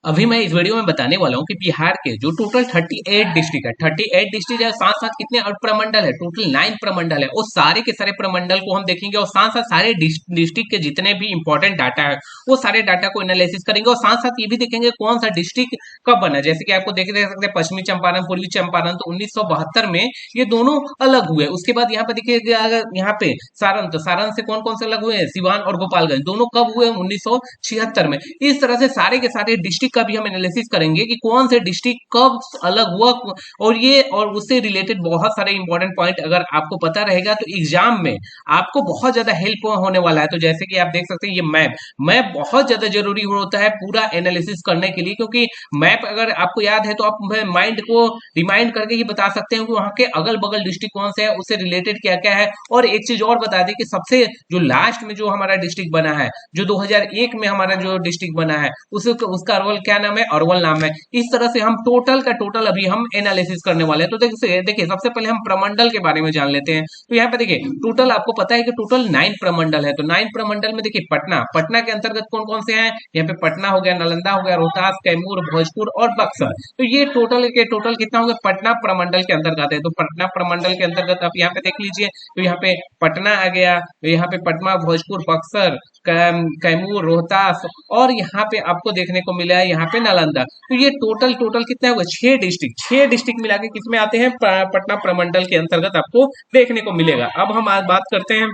अभी मैं इस वीडियो में बताने वाला हूँ कि बिहार के जो टोटल 38 डिस्ट्रिक्ट है, 38 डिस्ट्रिक्ट है, साथ साथ कितने और प्रमंडल है, टोटल 9 प्रमंडल है। उस सारे के सारे प्रमंडल को हम देखेंगे और साथ साथ सारे डिस्ट्रिक्ट के जितने भी इंपॉर्टेंट डाटा है वो सारे डाटा को एनालिसिस करेंगे और साथ साथ ये भी देखेंगे कौन सा डिस्ट्रिक्ट कब बना। जैसे कि आपको देख सकते हैं पश्चिमी चंपारण, पूर्वी चंपारण, तो 1972 में ये दोनों अलग हुए। उसके बाद यहाँ पे देखिएगा, अगर यहाँ पे सारण, तो सारण से कौन कौन से अलग हुए हैं, सिवान और गोपालगंज, दोनों कब हुए, 1976 में। इस तरह से सारे के सारे डिस्ट्रिक्ट का भी हम एनालिसिस करेंगे कि कौन से डिस्ट्रिक्ट कब अलग हुआ। और उससे रिलेटेड बहुत सारे इंपॉर्टेंट पॉइंट अगर आपको पता रहेगा तो एग्जाम में आपको बहुत ज्यादा हेल्प होने वाला है। तो जैसे कि आप देख सकते हैं, ये मैप मैप बहुत ज्यादा जरूरी होता है पूरा एनालिसिस करने के लिए, क्योंकि मैप अगर आपको याद है तो आप माइंड को रिमाइंड करके ही बता सकते हैं कि वहां के अगल बगल डिस्ट्रिक्ट कौन से है, उससे रिलेटेड क्या क्या है। और एक चीज और बता दें कि सबसे जो लास्ट में जो हमारा डिस्ट्रिक्ट बना है, जो 2001 में हमारा जो डिस्ट्रिक्ट बना है, उसका अरवल क्या नाम है, अरवल नाम है। इस तरह से हम टोटल का टोटल अभी हम एनालिसिस करने वाले हैं। तो देखिए सबसे पहले हम प्रमंडल के बारे में जान लेते हैं। तो यहाँ पे देखिए टोटल आपको पता है कि टोटल 9 प्रमंडल है। तो 9 प्रमंडल में देखिए पटना पटना के अंतर्गत कौन कौन से हैं, यहाँ पे पटना हो गया, नालंदा हो गया, रोहतास, कैमूर, भोजपुर और बक्सर। तो ये टोटल के टोटल कितना हो गया, पटना प्रमंडल के अंतर्गत है। तो पटना प्रमंडल के अंतर्गत आप यहाँ पे देख लीजिए, तो यहाँ पे पटना आ गया, तो यहाँ पे पटना, भोजपुर, बक्सर, कैमूर, रोहतास और यहाँ पे आपको देखने को मिला है यहाँ पे नालंदा। तो ये टोटल टोटल कितना हुआ, 6 डिस्ट्रिक्ट मिला के किसमें आते हैं, पटना प्रमंडल के अंतर्गत आपको देखने को मिलेगा। अब हम आज बात करते हैं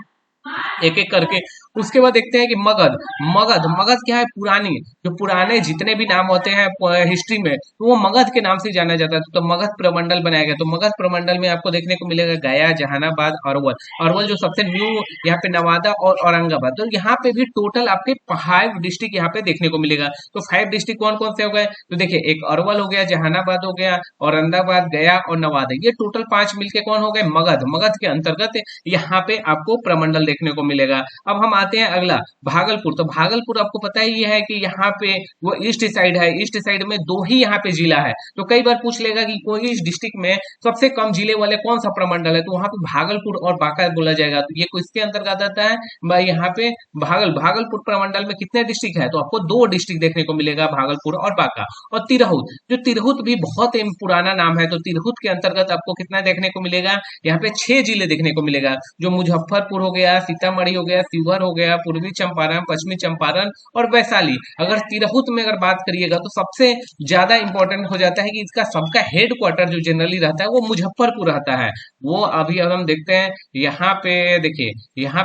एक एक करके। उसके बाद देखते हैं कि मगध मगध मगध क्या है, पुरानी जो पुराने जितने भी नाम होते हैं हिस्ट्री में, तो वो मगध के नाम से जाना जाता है। तो मगध प्रमंडल बनाया गया। तो मगध प्रमंडल में आपको देखने को मिलेगा गया, जहानाबाद, अरवल। अरवल जो सबसे न्यू, यहाँ पे नवादा और औरंगाबाद। तो यहाँ पे भी टोटल आपके 5 डिस्ट्रिक्ट यहाँ पे देखने को मिलेगा। तो 5 डिस्ट्रिक्ट कौन कौन से हो गए, तो देखिए एक अरवल हो गया, जहानाबाद हो गया, औरंगाबाद, गया और नवादा। ये टोटल 5 मिलके कौन हो गए, मगध। मगध के अंतर्गत यहाँ पे आपको प्रमंडल देखने को मिलेगा। अब हम आते हैं अगला, भागलपुर। तो भागलपुर आपको पता ही है कि यहाँ पे वो ईस्ट साइड है, ईस्ट साइड में 2 ही यहाँ पे जिला है। तो कई बार पूछ लेगा कि कोई इस डिस्ट्रिक्ट में सबसे कम जिले वाले कौन सा प्रमंडल है, तो वहां पे भागलपुर और बांका बोला जाएगा। तो ये किसके अंतर्गत आता है भाई, यहाँ पे भागलपुर प्रमंडल में कितने डिस्ट्रिक्ट है, तो आपको 2 डिस्ट्रिक्ट देखने को मिलेगा, भागलपुर और बांका। और तिरहुत, जो तिरहुत भी बहुत पुराना नाम है, तो तिरहुत के अंतर्गत आपको कितना देखने को मिलेगा, यहाँ पे 6 जिले देखने को मिलेगा, जो मुजफ्फरपुर हो गया, सीतामढ़ी हो गया, शिवहर हो गया, पूर्वी चंपारण, पश्चिमी चंपारण और वैशाली। अगर तिरहुत में अगर बात करिएगा तो सबसे ज्यादा इंपॉर्टेंट हो जाता है कि इसका सबका हेड क्वार्टर जो जनरली रहता है वो मुजफ्फरपुर रहता है। वो अभी अब हम देखते हैं, यहाँ पे देखिए, यहाँ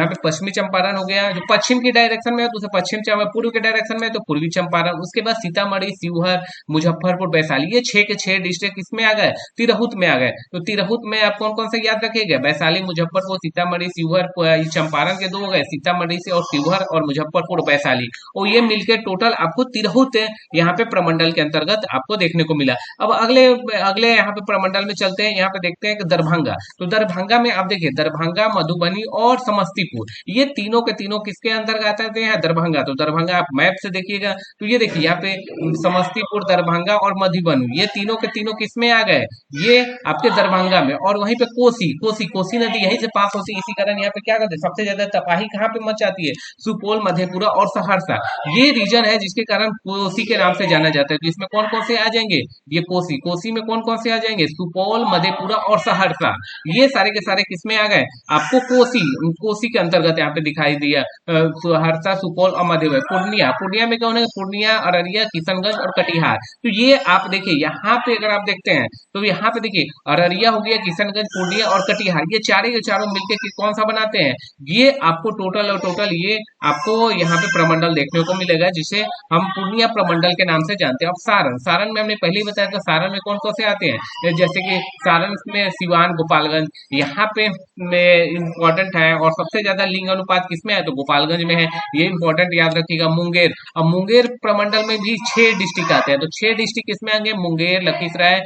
पे पश्चिमी चंपारण हो गया, जो पश्चिम की डायरेक्शन में है तो उसे पश्चिम चंपारण, पूर्व के डायरेक्शन में है तो पूर्वी चंपारण। उसके बाद सीतामढ़ी, शिवहर, मुजफ्फरपुर, वैशाली, ये 6 के 6 डिस्ट्रिक्ट इसमें आ गए, तिरहुत में आ गए। तो तिरहुत में आप कौन कौन से याद रखिएगा, वैशाली, मुजफ्फरपुर, सीतामढ़ी, शिवहर, चंपारण के 2 हो गए, सीतामढ़ी से, और शिवहर और मुजफ्फरपुर, वैशाली, और ये मिलकर टोटल आपको तिरहुत यहाँ पे प्रमंडल के अंतर्गत आपको देखने को मिला। अब अगले अगले यहाँ पे प्रमंडल में चलते हैं, यहाँ पे देखते हैं कि दरभंगा। तो दरभंगा में आप देखिए, दरभंगा, मधुबनी और समस्तीपुर, ये तीनों के तीनों किसके अंतर्गत आते हैं, दरभंगा। तो दरभंगा आप मैप से देखिएगा, तो ये देखिए यहाँ पे समस्तीपुर, दरभंगा और मधुबनी, ये तीनों के तीनों किसमें आ गए, ये आपके दरभंगा में। और वहीं पे कोसी कोसी कोसी नदी यहीं से पास होती है, इसी कारण यहाँ पे क्या करते हैं, सबसे ज्यादा तबाही कहाँ पे मच जाती है, सुपौल, मधेपुरा और सहरसा। ये रीजन है जिसके कारण कोसी के नाम से जाना जाता है। तो इसमें कौन कौन से आ जाएंगे, ये कोसी, कोसी में कौन कौन से आ जाएंगे, सुपौल, मधेपुरा और सहरसा। ये सारे के सारे किसमें आ गए, आपको कोसी कोसी के अंतर्गत यहाँ पे दिखाई दिया। सहरसा, सुपौल और मधेपुरा। पूर्णिया, पूर्णिया में कौन है, पूर्णिया, अररिया, किशनगंज और कटिहार। तो ये आप देखिए यहाँ पे अगर आप देखते हैं तो यहाँ पे देखिए अररिया हो गया, किशनगंज, पूर्णिया और कटिहार, ये चारे के चारों मिलकर कौन सा बनाते हैं, ये आपको टोटल और टोटल ये आपको यहाँ पे प्रमंडल देखने को मिलेगा, जिसे हम पूर्णिया प्रमंडल के नाम से जानते हैं। अब सारण, सारण में हमने पहले ही बताया था, सारण में कौन कौन से आते हैं, जैसे कि सारण में सिवान, गोपालगंज यहाँ पे इंपॉर्टेंट है। और सबसे ज्यादा लिंग अनुपात किसमें है, तो गोपालगंज में है, ये इंपॉर्टेंट याद रखिएगा। मुंगेर, अब मुंगेर प्रमंडल में भी 6 डिस्ट्रिक्ट आते हैं। तो 6 डिस्ट्रिक्ट किसमें आएंगे, मुंगेर, लखीसराय,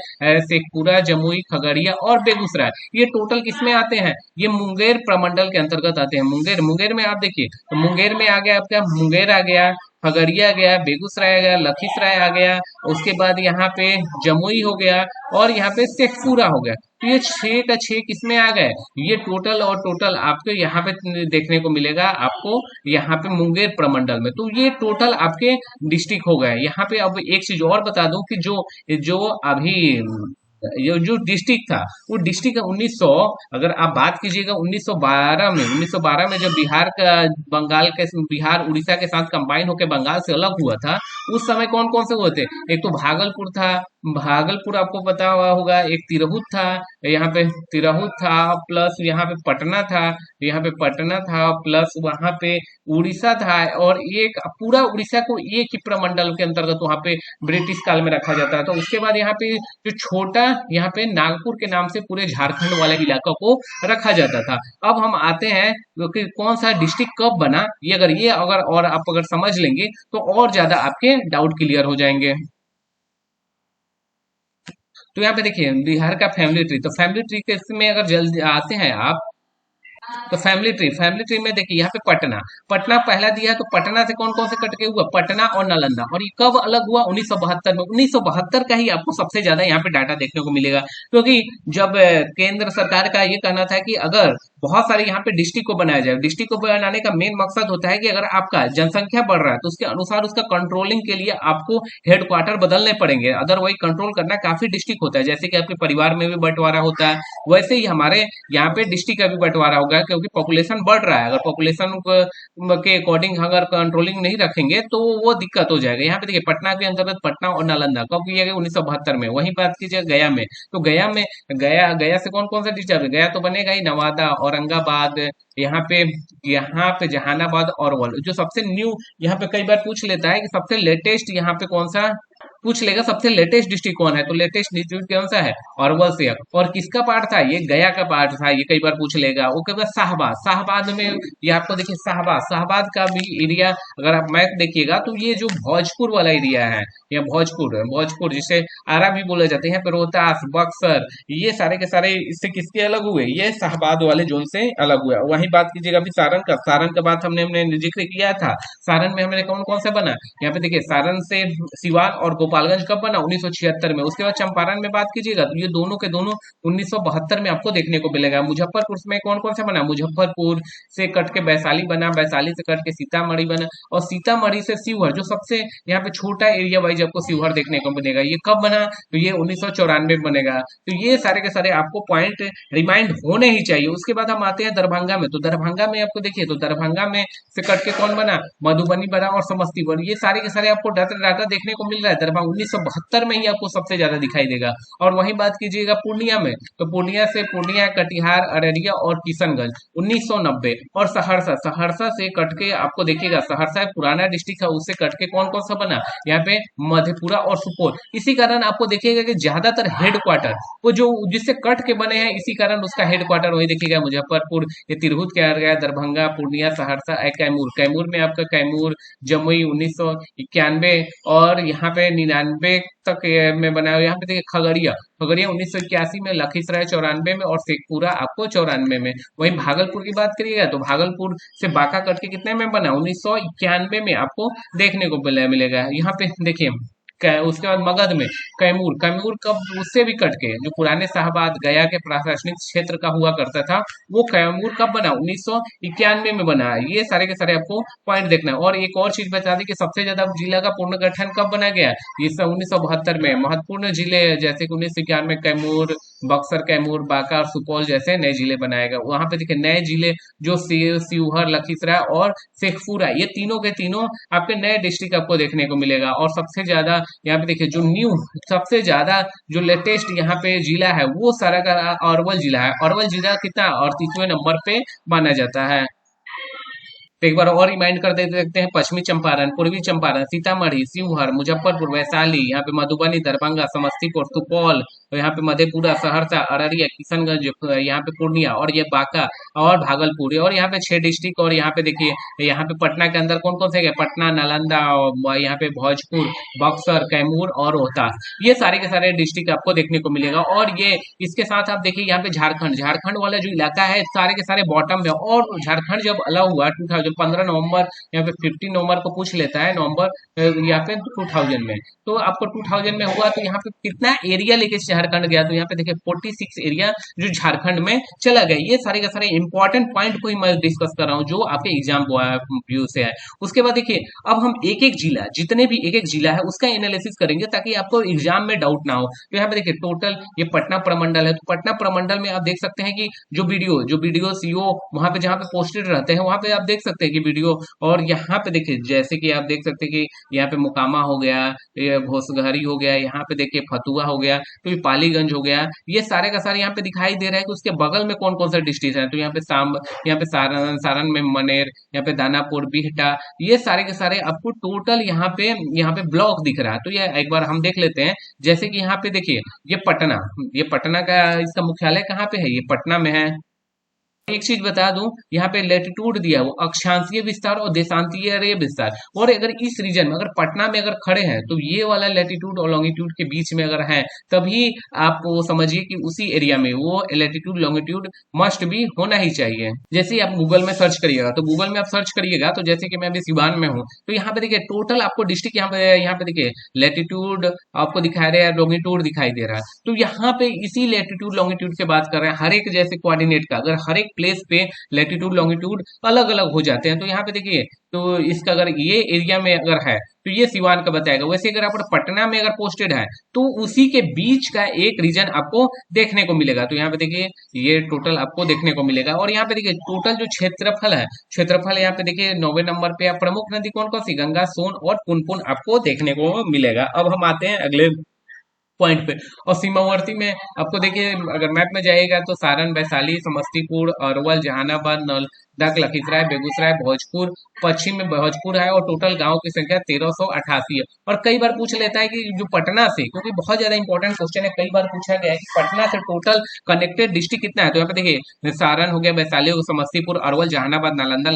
शेखपुरा, जमुई, खगड़िया और बेगूसराय, ये टोटल किसमें आते हैं, ये मुंगेर प्रमंडल के अंतर्गत आते हैं। मुंगेर, मुंगेर में आप देखिए, तो मुंगेर में आ गया आपका, मुंगेर आ गया, खगड़िया गया, बेगूसराय आ गया, लखीसराय आ गया, उसके बाद यहाँ पे जमुई हो गया, और यहाँ पे शेखपुरा हो गया। तो ये 6 का 6 किसमें आ गए, ये टोटल और टोटल आपको यहाँ पे देखने को मिलेगा, आपको यहाँ पे मुंगेर प्रमंडल में। तो ये टोटल आपके डिस्ट्रिक्ट हो गए। यहाँ पे अब एक चीज और बता दूं कि जो जो अभी ये जो डिस्ट्रिक्ट था, वो डिस्ट्रिक्ट 1900, अगर आप बात कीजिएगा 1912 में जब बिहार का बंगाल के बिहार उड़ीसा के साथ कंबाइन होकर बंगाल से अलग हुआ था, उस समय कौन कौन से हुए थे, एक तो भागलपुर था, भागलपुर आपको पता हुआ होगा, एक तिरहुत था, यहाँ पे तिरहुत था, प्लस यहाँ पे पटना था, यहाँ पे पटना था, प्लस वहां पे उड़ीसा था, और एक पूरा उड़ीसा को एक ही प्रमंडल के अंतर्गत वहां पे ब्रिटिश काल में रखा जाता है। तो उसके बाद यहाँ पे जो छोटा यहाँ पे नागपुर के नाम से पूरे झारखंड वाले इलाका को रखा जाता था। अब हम आते हैं कि कौन सा डिस्ट्रिक्ट कब बना, ये अगर और आप अगर समझ लेंगे तो और ज्यादा आपके डाउट क्लियर हो जाएंगे। तो यहाँ पे देखिए बिहार का फैमिली ट्री, तो फैमिली ट्री के इसमें अगर जल्दी आते हैं आप, तो फैमिली ट्री में देखिए यहाँ पे पटना, पटना पहला दिया है, तो पटना से कौन कौन से कट के हुआ, पटना और नालंदा, और ये कब अलग हुआ, 1972 में। 1972 का ही आपको सबसे ज्यादा यहाँ पे डाटा देखने को मिलेगा, क्योंकि जब केंद्र सरकार का ये कहना था कि अगर बहुत सारे यहाँ पे डिस्ट्रिक्ट को बनाया जाए, डिस्ट्रिक्ट को बनाने का मेन मकसद होता है कि अगर आपका जनसंख्या बढ़ रहा है तो उसके अनुसार उसका कंट्रोलिंग के लिए आपको हेडक्वार्टर बदलने पड़ेंगे, अदर वही कंट्रोल करना काफी डिस्ट्रिक्ट होता है, जैसे कि आपके परिवार में भी बंटवारा होता है, वैसे ही हमारे यहाँ पे डिस्ट्रिक्ट का भी बंटवारा होगा, क्योंकि पॉपुलेशन बढ़ रहा है, अगर पॉपुलेशन के अकॉर्डिंग अगर कंट्रोलिंग नहीं रखेंगे तो वो दिक्कत हो जाएगा। यहाँ पे देखिए पटना के अंतर्गत पटना और नालंदा कब किया गया, 1972 में। वहीं बात कीजिए गया में, तो गया गया से कौन कौन सा डिस्ट्रिक्ट है, गया तो बनेगा ही, नवादा, औरंगाबाद, यहाँ पे जहानाबाद और वल, जो सबसे न्यू यहाँ पे कई बार पूछ लेता है कि सबसे लेटेस्ट यहाँ पे कौन सा, पूछ लेगा सबसे लेटेस्ट डिस्ट्रिक्ट कौन है, तो लेटेस्ट डिस्ट्रिक्ट कौन सा है, अरवल से। और किसका पार्ट था, ये गया का पार्ट था, ये कई बार पूछ लेगा। वो कई शाहबाद, शाहबाद में ये आपको देखिए शाहबाद, शाहबाद का भी एरिया अगर आप मैप देखिएगा तो ये जो भोजपुर वाला एरिया है, या भोजपुर जिसे आरा भी बोले जाते हैं, फिर रोहतास, बक्सर, ये सारे के सारे इससे किसके अलग हुए, ये शाहबाद वाले जोन से अलग हुआ। वहीं बात कीजिएगा अभी सारण का बात हमने जिक्र किया था, सारण में हमने कौन कौन सा बना, यहाँ पे देखिए सारण से सिवान और गोपालगंज कब बना, 1976 में। उसके बाद चंपारण में बात कीजिएगा तो ये दोनों के दोनों 1972 में आपको देखने को मिलेगा। मुजफ्फरपुर में कौन कौन सा बना, मुजफ्फरपुर से कट के वैशाली बना, वैशाली से कट के सीतामढ़ी बना, और सीतामढ़ी से शिवहर, जो सबसे यहाँ पे छोटा एरिया वाइज आपको शिवहर देखने को मिलेगा, ये कब बना, तो ये 1994 में बनेगा। तो ये सारे के सारे आपको पॉइंट रिमाइंड होने ही चाहिए। उसके बाद हम आते हैं दरभंगा में, तो दरभंगा में आपको देखिए, तो दरभंगा में से कट के कौन बना, मधुबनी बना और समस्तीपुर, ये सारे के सारे आपको डाटा देखने को मिल रहा है। दरभंगा 1972 में ही आपको सबसे ज्यादा दिखाई देगा। और वहीं बात कीजिएगा पूर्णिया में, तो पूर्णिया, कटिहार, अररिया और किशनगंज 1990, और सहरसा से कट के आपको देखिएगा, सहरसा एक पुराना डिस्ट्रिक्ट है, उससे कट के कौन कौन सा बना, यहाँ पे मधेपुरा और सुपौल। इसी कारण आपको देखिएगा कि ज्यादातर हेडक्वार्टर वो जो जिससे कट के बने हैं, इसी कारण उसका हेडक्वार्टर वही देखिएगा, मुजफ्फरपुर, ये तिरहुत के आ गया, दरभंगा, पूर्णिया, सहरसा, कैमूर में आपका कैमूर, जमुई 1991, और यहाँ पे 99 तक में बना हुआ। यहाँ पे देखिए खगड़िया 1981 में, लखीसराय 94 में, और शेखपुरा आपको 94 में। वहीं भागलपुर की बात करिएगा तो भागलपुर से बांका कट के कितने में बना, 1991 में आपको देखने को मिलेगा। यहाँ पे देखिए उसके बाद मगध में कैमूर कब, उससे भी कट के जो पुराने शाहबाद गया के प्रशासनिक क्षेत्र का हुआ करता था, वो कैमूर कब बना, 1991 में बना। ये सारे के सारे आपको पॉइंट देखना है। और एक और चीज बता दी कि सबसे ज्यादा जिला का पुनर्गठन कब बना गया, ये 1972 में। महत्वपूर्ण जिले जैसे कि 1991 कैमूर, बक्सर, कैमूर, बांका और सुपौल जैसे नए जिले बनाए गए। वहां पे देखिए नए जिले जो शिवहर, लखीसराय और शेखपुरा, ये तीनों के तीनों आपके नए डिस्ट्रिक्ट आपको देखने को मिलेगा। और सबसे ज्यादा यहाँ पे देखिए जो न्यू सबसे ज्यादा जो लेटेस्ट यहाँ पे जिला है, वो सारा का अरवल जिला है। अरवल जिला कितना 38वें नंबर पे माना जाता है। तो एक बार और रिमाइंड कर देते देखते हैं, पश्चिमी चंपारण, पूर्वी चंपारण, सीतामढ़ी, शिवहर, मुजफ्फरपुर, वैशाली, यहाँ पे मधुबनी, दरभंगा, समस्तीपुर, सुपौल, और यहाँ पे मधेपुरा, सहरसा, अररिया, किशनगंज, यहाँ पे पूर्णिया, और ये बांका और भागलपुर, और यहाँ पे 6 डिस्ट्रिक्ट। और यहाँ पे देखिए यहाँ पे पटना के अंदर कौन कौन से गए, पटना, नालंदा, और यहाँ पे भोजपुर, बक्सर, कैमूर और रोहतास, ये सारे के सारे डिस्ट्रिक्ट आपको देखने को मिलेगा। और ये इसके साथ आप देखिए यहाँ पे झारखंड वाला जो इलाका है, सारे के सारे बॉटम में। और झारखंड जब अलग हुआ जो 15 नवंबर या फिर 15 नवंबर को पूछ लेता है, नवंबर या फिर 2000 में, तो आपको 2000 में हुआ तो यहाँ पे कितना एरिया लेके झारखंड गया, तो यहाँ पे देखिए 46 एरिया जो झारखंड में चला गया। ये सारे के सारे इंपॉर्टेंट पॉइंट को ही मैं डिस्कस कर रहा हूँ जो आपके एग्जाम व्यू से है। उसके बाद देखिए अब हम एक एक जिला, जितने भी एक एक जिला है उसका एनालिसिस करेंगे ताकि आपको एग्जाम में डाउट ना हो। तो यहाँ पे देखिए टोटल ये पटना प्रमंडल है, तो पटना प्रमंडल में आप देख सकते हैं कि जो वीडियो सीओ वहां पे जहाँ पे पोस्टेड रहते हैं वहां पे आप देख सकते हैं कि वीडियो। और यहाँ पे देखिए जैसे कि आप देख सकते हैं कि यहाँ पे मुकामा हो गया, ये घोसघरी हो गया, यहाँ पे देखिए फतुआ हो गया, तो ये पालीगंज हो गया, ये सारे का सारे यहाँ पे दिखाई दे रहा है कि उसके बगल में कौन कौन सा डिस्ट्रिक्ट है। तो यहाँ पे सारण में मनेर, यहाँ पे दानापुर, बिहटा, ये सारे के सारे आपको टोटल यहाँ पे ब्लॉक दिख रहा है। तो ये एक बार हम देख लेते हैं। जैसे कि यहाँ पे देखिए ये पटना का इसका मुख्यालय कहाँ पे है, ये पटना में है। एक चीज बता दूं, यहाँ पे लेटीट्यूड दिया वो अक्षांशीय विस्तार और देशांतरीय विस्तार। और अगर इस रीजन में अगर पटना में अगर खड़े हैं तो ये वाला लेटीट्यूड और लॉन्गिट्यूड के बीच में अगर है तभी आप वो समझिए कि उसी एरिया में वो लेटीट्यूड लॉन्गिट्यूड मस्ट भी होना ही चाहिए। जैसे ही आप गूगल में सर्च करिएगा, तो गूगल में आप सर्च करिएगा, तो जैसे कि मैं अभी सिवान में हूँ, तो यहाँ पे देखिए टोटल आपको डिस्ट्रिक्ट यहाँ पे देखिए लेटीट्यूड आपको दिखाई दे रहा है, लॉन्गिट्यूड दिखाई दे रहा है। तो यहाँ पे इसी लेटीट्यूड लॉन्गिट्यूड से बात कर रहे हैं, हर एक जैसे कोऑर्डिनेट का अगर हर एक प्लेस पे लेटीट्यूड लॉन्गिट्यूड अलग अलग हो जाते हैं। तो यहाँ पे देखिए तो इसका अगर ये एरिया में अगर है तो ये सिवान का बताएगा। वैसे अगर आप पटना में अगर पोस्टेड है तो उसी के बीच का एक रीजन आपको देखने को मिलेगा। तो यहाँ पे देखिए ये टोटल आपको देखने को मिलेगा। और यहाँ पे देखिए टोटल जो क्षेत्रफल यहाँ पे देखिए 9वें नंबर पे प्रमुख नदी कौन कौन सी, गंगा, सोन और पुनपुन आपको देखने को मिलेगा। अब हम आते हैं अगले पॉइंट पे। और सीमावर्ती में आपको देखिए अगर मैप में जाइएगा तो सारण, वैशाली, समस्तीपुर, अरवल, जहानाबाद, नलदा, लखीसराय, बेगूसराय, भोजपुर, पश्चिम में भोजपुर है। और टोटल गांव की संख्या 1388 है। और कई बार पूछ लेता है कि जो पटना से, क्योंकि बहुत ज्यादा इंपॉर्टेंट क्वेश्चन है, कई बार पूछा गया है कि पटना से टोटल कनेक्टेड डिस्ट्रिक्ट कितना है। तो यहाँ पे देखिए सारण हो गया, वैशाली, समस्तीपुर, अरवल, जहानाबाद, नालंदा,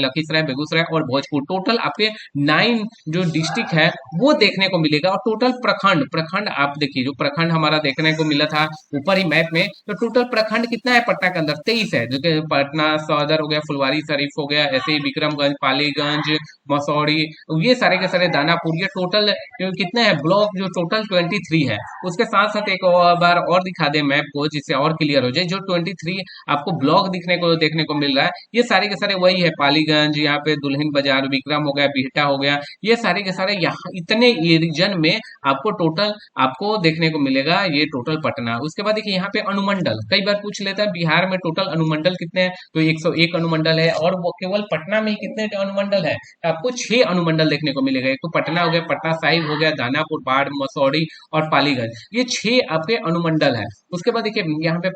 लखीसराय, बेगूसराय और भोजपुर, टोटल आपके 9 जो डिस्ट्रिक्ट है वो देखने को मिलेगा। और टोटल प्रखंड आप देखिए जो प्रखंड हमारा देखने को मिला था ऊपर ही मैप में, तो टोटल प्रखंड कितना है पटना के अंदर, 23 है। जो कि पटना सदर हो गया, फुलवारी शरीफ हो गया, ऐसे ही विक्रमगंज, पालीगंज, मसौड़ी, ये सारे के सारे, दानापुर, ये टोटल कितने हैं ब्लॉक, जो टोटल 23 है। उसके साथ साथ एक और बार और दिखा दे मैप को जिससे और क्लियर हो जाए। जो 23 आपको ब्लॉक देखने को मिल रहा है, ये सारे के सारे वही है। पालीगंज, यहाँ पे दुल्हिन बाजार, विक्रम हो गया, बिहटा हो गया, ये सारे के सारे यहाँ इतने रीजन में आपको टोटल आपको देखने को मिलेगा ये टोटल पटना। उसके बाद देखिए यहाँ पे अनुमंडल कई बार पूछ लेता है, बिहार में टोटल अनुमंडल कितने हैं, तो 101 अनुमंडल है। और वो केवल पटना में ही कितने अनुमंडल है, आपको 6 अनुमंडल देखने को मिलेगा। एक तो पटना हो गया, पटना साहिब हो गया, दानापुर, बाढ़, मसौड़ी और पालीगंज, ये 6 आपके अनुमंडल है। उसके बाद देखिए यहाँ पे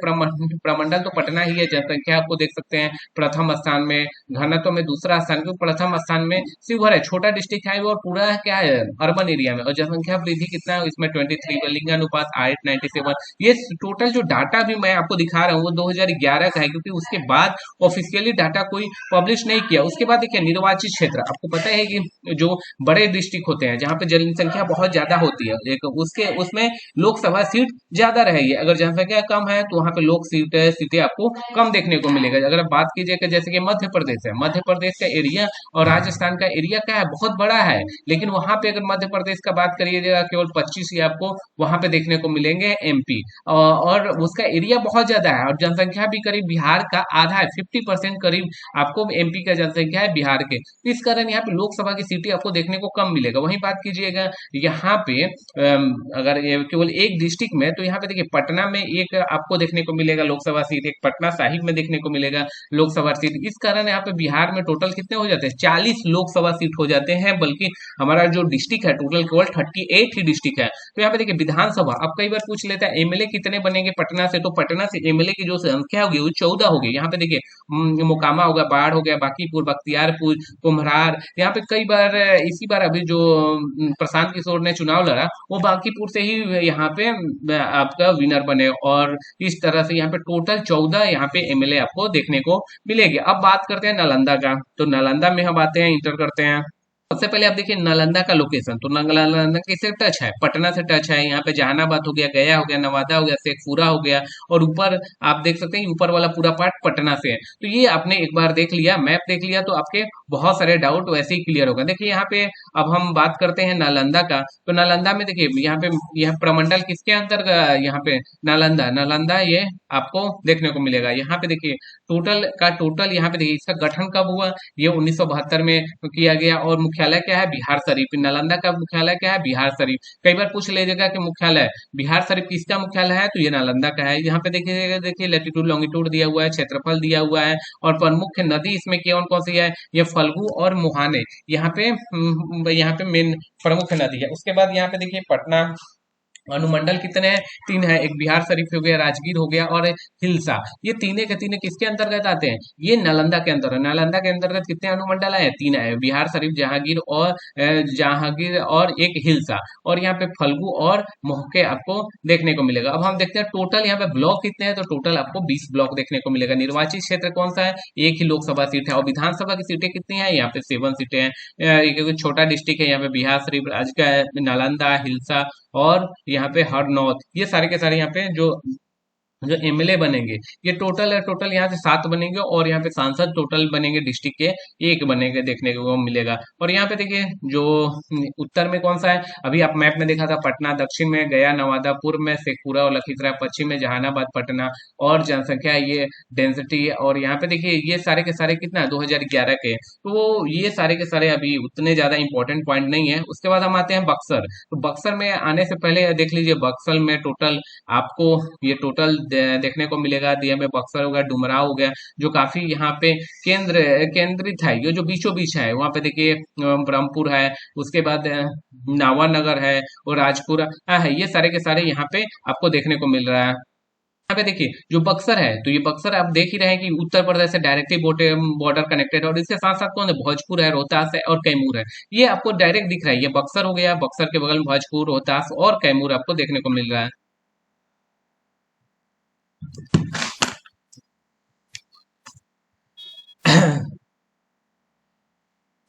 प्रमंडल तो पटना ही है। जनसंख्या आपको देख सकते हैं प्रथम स्थान में, घनत्व में दूसरा स्थान, क्योंकि प्रथम स्थान में शिवहर है, छोटा डिस्ट्रिक्ट है और पूरा क्या है अर्बन एरिया में। और जनसंख्या वृद्धि कितना है इसमें 23, लिंगानुपात 897। ये टोटल जो डाटा भी मैं आपको दिखा रहा हूँ वो 2011 का है, क्योंकि उसके बाद ऑफिशियली डाटा कोई पब्लिश नहीं किया। उसके बाद देखिए निर्वाचित क्षेत्र, आपको पता है कि जो बड़े डिस्ट्रिक्ट होते हैं जहाँ पे जनसंख्या बहुत ज्यादा होती है, एक उसमें लोकसभा सीट ज्यादा रहेगी। अगर जनसंख्या कम है तो वहां पे सीटें आपको कम देखने को मिलेगा। अगर आप बात कीजिए जैसे कि मध्य प्रदेश है, मध्य प्रदेश का एरिया और राजस्थान का एरिया क्या है, बहुत बड़ा है, लेकिन वहां पे अगर मध्य प्रदेश का बात करिएगा केवल 25 ही आपको वहां पे देखने को मिलेंगे एमपी, और उसका एरिया बहुत ज्यादा है और जनसंख्या भी करीब बिहार का आधा है, 50% करीब आपको एमपी का जनसंख्या है बिहार के। तो इस कारण यहाँ पे लोकसभा की सीटें आपको देखने को कम मिलेगा। वहीं बात कीजिएगा यहाँ पे अगर केवल एक डिस्ट्रिक्ट में, तो यहाँ पे देखिए पटना में एक आपको देखने को मिलेगा लोकसभा सीट, एक पटना साहिब में देखने को मिलेगा लोकसभा सीट। इस कारण यहाँ पे बिहार में टोटल कितने हो जाते हैं, 40 लोकसभा सीट हो जाते हैं, बल्कि हमारा जो डिस्ट्रिक्ट है टोटल केवल 38 ही डिस्ट्रिक्ट है। तो यहाँ पे देखिए विधानसभा अब कई बार पूछ लेता है एमएलए कितने बनेंगे पटना से, तो पटना से एमएलए की जो संख्या होगी वो 14 होगी। यहाँ पे देखिए मोकामा होगा, बाढ़ हो गया, बांकीपुर, बख्तियारपुर, कुम्हरार, यहाँ पे कई बार इसी बार अभी जो प्रशांत किशोर ने चुनाव लड़ा वो बांकीपुर से ही यहाँ पे आपका विनर बने। और इस तरह से यहाँ पे टोटल 14 यहाँ पे एमएलए आपको देखने को मिलेगी। अब बात करते हैं नालंदा का, तो नालंदा में हम आते हैं, इंटर करते हैं। सबसे पहले आप देखिए नालंदा का लोकेशन, तो नालंदा किससे टच है, पटना से टच है। यहाँ पे जहानाबाद हो गया, गया हो गया, नवादा हो गया, शेखपुरा हो गया, और ऊपर आप देख सकते हैं ऊपर वाला पूरा पार्ट पटना से है। तो ये आपने एक बार देख लिया, मैप देख लिया, तो आपके बहुत सारे डाउट वैसे ही क्लियर होगा। देखिए यहाँ पे अब हम बात करते हैं नालंदा का, तो नालंदा में देखिए यहाँ पे यह प्रमंडल किसके अंतर्गत, यहाँ पे नालंदा, नालंदा ये आपको देखने को मिलेगा। यहाँ पे देखिए टोटल यहाँ पे देखिए इसका गठन कब हुआ, ये 1972 में किया गया। और मुख्यालय क्या है, बिहार शरीफ। नालंदा का मुख्यालय क्या है, बिहार शरीफ। कई बार पूछ लीजिएगा कि मुख्यालय बिहार शरीफ किसका मुख्यालय है, तो ये नालंदा का है। यहाँ पे देखिए देखिए लेटीट्यूड लॉन्गिट्यूड दिया हुआ है, क्षेत्रफल दिया हुआ है, और प्रमुख नदी इसमें कौन कौन सी है, ये फल्गु और मुहाने यहाँ पे मेन प्रमुख नदी है। उसके बाद यहाँ पे देखिए पटना अनुमंडल कितने हैं, 3 है। एक बिहार शरीफ हो गया, राजगीर हो गया, और हिलसा। ये तीने के तीने किसके अंतर्गत आते हैं, ये नालंदा के अंतर्गत। नालंदा के अंतर्गत कितने अनुमंडल है, 3 है, बिहार शरीफ, जहांगीर और एक हिलसा। और यहाँ पे फल्गु और मोहके आपको देखने को मिलेगा। अब हम देखते हैं टोटल यहाँ पे ब्लॉक कितने हैं, तो टोटल आपको 20 ब्लॉक देखने को मिलेगा। निर्वाचित क्षेत्र कौन सा है, एक ही लोकसभा सीट है। और विधानसभा की सीटें कितनी है, यहाँ पे 7 सीटें हैं। एक छोटा डिस्ट्रिक्ट है यहाँ पे बिहार शरीफ, आज का नालंदा, हिलसा, और यहाँ पे हरनौत। ये सारे के सारे यहाँ पे जो जो एमएलए बनेंगे, ये टोटल है, टोटल यहाँ से 7 बनेंगे, और यहाँ पे सांसद टोटल बनेंगे डिस्ट्रिक्ट के 1 बनेंगे देखने को मिलेगा। और यहाँ पे देखिए जो उत्तर में कौन सा है, अभी आप मैप में देखा था पटना, दक्षिण में गया, नवादा, पूर्व में शेखपुरा और लखीसराय, पश्चिम में जहानाबाद, पटना, और जनसंख्या ये डेंसिटी। और यहाँ पे देखिए ये सारे के सारे कितना 2011 के, तो ये सारे के सारे अभी उतने ज्यादा इंपॉर्टेंट पॉइंट नहीं है। उसके बाद हम आते हैं बक्सर, तो बक्सर में आने से पहले देख लीजिए बक्सर में टोटल आपको ये टोटल देखने को मिलेगा। दिया में बक्सर हो गया, डुमराव हो गया, जो काफी यहाँ पे केंद्रित है, ये जो बीचों बीच है। वहां पे देखिए ब्रह्मपुर है, उसके बाद नावानगर है, और राजपुरा है। ये सारे के सारे यहाँ पे आपको देखने को मिल रहा है। यहाँ पे देखिए जो बक्सर है, तो ये बक्सर आप देख ही रहे हैं कि उत्तर प्रदेश से डायरेक्टली बॉर्डर कनेक्टेड है। और इसके साथ साथ कौन है, भोजपुर है, रोहतास है, और कैमूर है। ये आपको डायरेक्ट दिख रहा है, ये बक्सर हो गया, बक्सर के बगल में भोजपुर, रोहतास और कैमूर आपको देखने को मिल रहा है।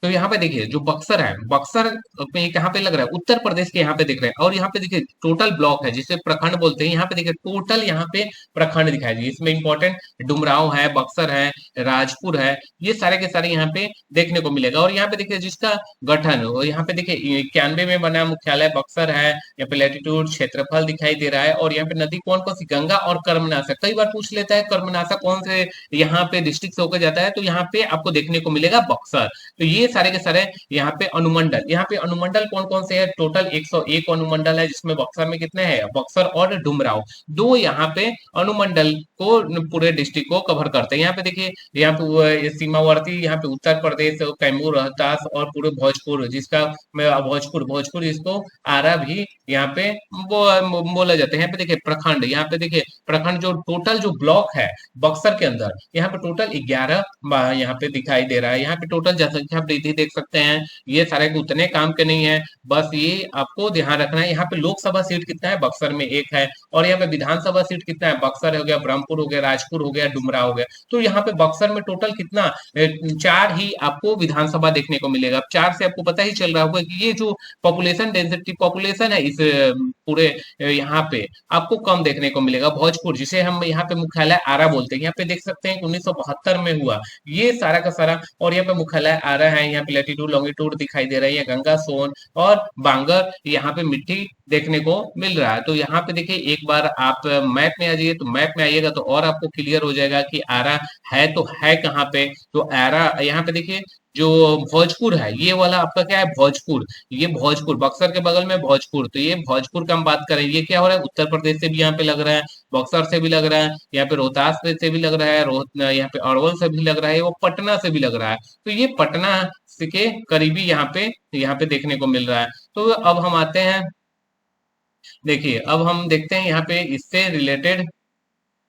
तो यहाँ पे देखिए जो बक्सर है, बक्सर में ये कहाँ पे लग रहा है, उत्तर प्रदेश के यहाँ पे दिख रहे हैं। और यहाँ पे देखिए टोटल ब्लॉक है जिसे प्रखंड बोलते हैं। यहाँ पे देखिए टोटल यहाँ पे प्रखंड दिखाई दिए, इसमें इंपॉर्टेंट डुमराव है, बक्सर है, राजपुर है, ये सारे के सारे यहाँ पे देखने को मिलेगा। और यहाँ पे देखिए जिसका गठन, और यहाँ पे देखिए 91 में बना मुख्यालय बक्सर है। यहाँ पे लैटिट्यूड क्षेत्रफल दिखाई दे रहा है। और यहाँ पे नदी कौन कौन सी, गंगा और कर्मनाशक। कई बार पूछ लेता है कर्मनाशक कौन से यहाँ पे डिस्ट्रिक्ट से होकर जाता है, तो यहाँ पे आपको देखने को मिलेगा बक्सर। तो ये सारे के सारे यहाँ पे अनुमंडल, यहाँ पे अनुमंडल कौन कौन से है, टोटल 101 अनुमंडल है, जिसमें बक्सर में कितने हैं, बक्सर और डुमराव, 2 यहाँ पे अनुमंडल को पूरे डिस्ट्रिक्ट को कवर करते हैं। यहाँ पे देखिए यहाँ पे सीमावर्ती, यहाँ पे उत्तर प्रदेश, कैमूर, रोहतास और पूरे भोजपुर, जिसका भोजपुर भोजपुर जिसको आरा भी यहाँ पे बोला जाता है। यहाँ पे देखिए प्रखंड, यहाँ पे देखिए प्रखंड जो टोटल जो ब्लॉक है बक्सर के अंदर, यहाँ पे टोटल 11 यहाँ पे दिखाई दे रहा है। यहाँ पे टोटल जनसंख्या वृद्धि देख सकते हैं। ये सारे उतने काम के नहीं है, बस ये आपको ध्यान रखना है। यहाँ पे लोकसभा सीट कितना है, बक्सर में 1 है। और यहाँ पे विधानसभा सीट कितना है, बक्सर हो गया, ब्रह्मपुर हो गया, राजपुर हो गया, डुमरा हो गया। तो यहाँ पे बक्सर में टोटल कितना 4 ही आपको विधानसभा देखने को मिलेगा। अब 4 से आपको पता ही चल रहा होगा कि ये जो पॉपुलेशन डेंसिटी पॉपुलेशन है इस पूरे यहाँ पे आपको कम देखने को मिलेगा। भोजपुर जिसे हम यहाँ पे मुख्यालय आरा बोलते हैं, यहाँ पे देख सकते हैं 1972 में हुआ ये सारा का सारा। और यहाँ पे मुख्यालय आरा है, यहाँ पे लैटिट्यूड लॉन्गिट्यूड दिखाई दे रही है, गंगा, सोन और बांगर यहाँ पे मिट्टी देखने को मिल रहा है। तो यहाँ पे देखिए एक बार आप मैप में आ जाइए, तो मैप में आइएगा तो और आपको क्लियर हो जाएगा कि आरा है तो है कहाँ पे। तो आरा यहाँ पे देखिए जो भोजपुर है, ये वाला आपका क्या है, भोजपुर। ये भोजपुर बक्सर के बगल में भोजपुर, तो ये भोजपुर का हम बात करें, ये क्या हो रहा है, उत्तर प्रदेश से भी यहाँ पे लग रहा है, बक्सर से भी लग रहा है, यहाँ पे रोहतास से भी लग रहा है, यहाँ पे अरवल से भी लग रहा है, वो पटना से भी लग रहा है। तो ये पटना के करीबी यहाँ पे देखने को मिल रहा है। तो अब हम आते हैं, देखिए अब हम देखते हैं यहाँ पे इससे रिलेटेड,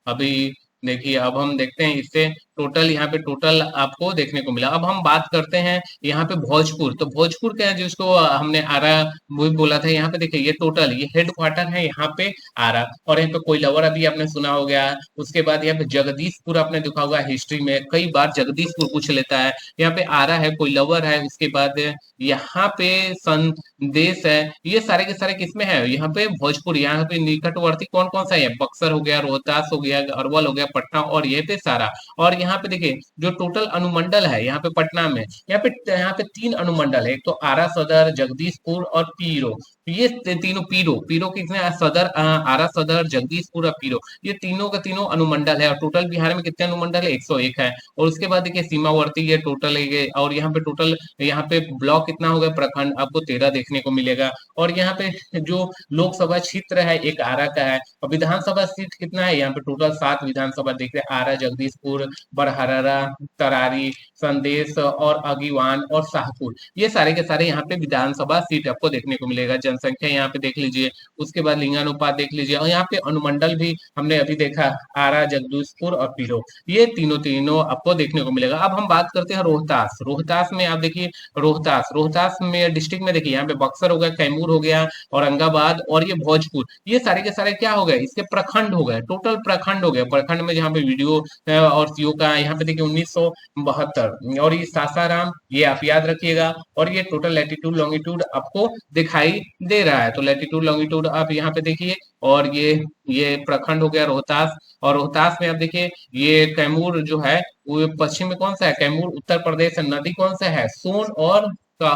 अभी देखिए अब हम देखते हैं इससे टोटल यहाँ पे टोटल आपको देखने को मिला। अब हम बात करते हैं यहाँ पे भोजपुर। तो भोजपुर क्या है जिसको हमने आरा वो भी बोला था, यहाँ पे देखिए ये टोटल ये हेड क्वार्टर है यहाँ पे आरा, और यहाँ पे कोइलवर अभी आपने सुना हो गया। उसके बाद यहाँ पे जगदीशपुर आपने देखा होगा, हिस्ट्री में कई बार जगदीशपुर पूछ लेता है। यहाँ पे आरा है, कोइलवर है, उसके बाद यहाँ पे संदेश है। ये सारे के सारे किसमें है, यहाँ पे भोजपुर। यहाँ पे निकटवर्ती कौन कौन सा है, बक्सर हो गया, रोहतास हो गया, अरवल हो गया, पटना, और ये पे सारा। और यहाँ पे देखिए जो टोटल अनुमंडल है यहाँ पे पटना में, यहाँ पे 3 अनुमंडल है। एक तो आरा सदर, जगदीशपुर और पीरो। ये तीनों पीरो पीरो कितने सदर, आरा सदर, जगदीशपुर और पीरो, ये तीनों का तीनों अनुमंडल है। और टोटल बिहार में कितने अनुमंडल है, 101 है। और उसके बाद देखिए सीमावर्ती ये टोटल है ये, और यहाँ पे टोटल यहाँ पे ब्लॉक कितना हो गया, प्रखंड आपको 13 देखने को मिलेगा। और यहाँ पे जो लोकसभा क्षेत्र है एक आरा का है। और विधानसभा सीट कितना है, यहाँ पे टोटल 7 विधानसभा देख रहे हैं, आरा, जगदीशपुर, बड़हरारा, तरारी, संदेश और अगीवान और शाहपुर। ये सारे के सारे यहाँ पे विधानसभा सीट आपको देखने को मिलेगा। जनसंख्या यहाँ पे देख लीजिए, उसके बाद लिंगानुपात देख लीजिए, और यहाँ पे अनुमंडल भी हमने अभी देखा, आरा, जगदीशपुर और पीरो, ये तीनों तीनों आपको देखने को मिलेगा। अब हम बात करते हैं रोहतास। रोहतास में आप देखिए, रोहतास में डिस्ट्रिक्ट में देखिए यहाँ पे बक्सर हो गया, कैमूर हो गया, औरंगाबाद और ये भोजपुर, ये सारे के सारे क्या हो गए, इसके प्रखंड हो गए, टोटल प्रखंड हो गए। प्रखंड में जहाँ पे वीडियो और सीओ का यहाँ पे देखिए 1972, और ये सासाराम, ये आप याद रखिएगा। और ये टोटल लैटिट्यूड लॉन्गिट्यूड आपको दिखाई दे रहा है। तो लैटिट्यूड लॉन्गिट्यूड आप यहाँ पे देखिए, और ये प्रखंड हो गया रोहतास। और रोहतास में आप देखिए ये कैमूर जो है वो पश्चिम में कौन सा है, कैमूर उत्तर प्रदेश है। नदी कौन सा है, सोन और का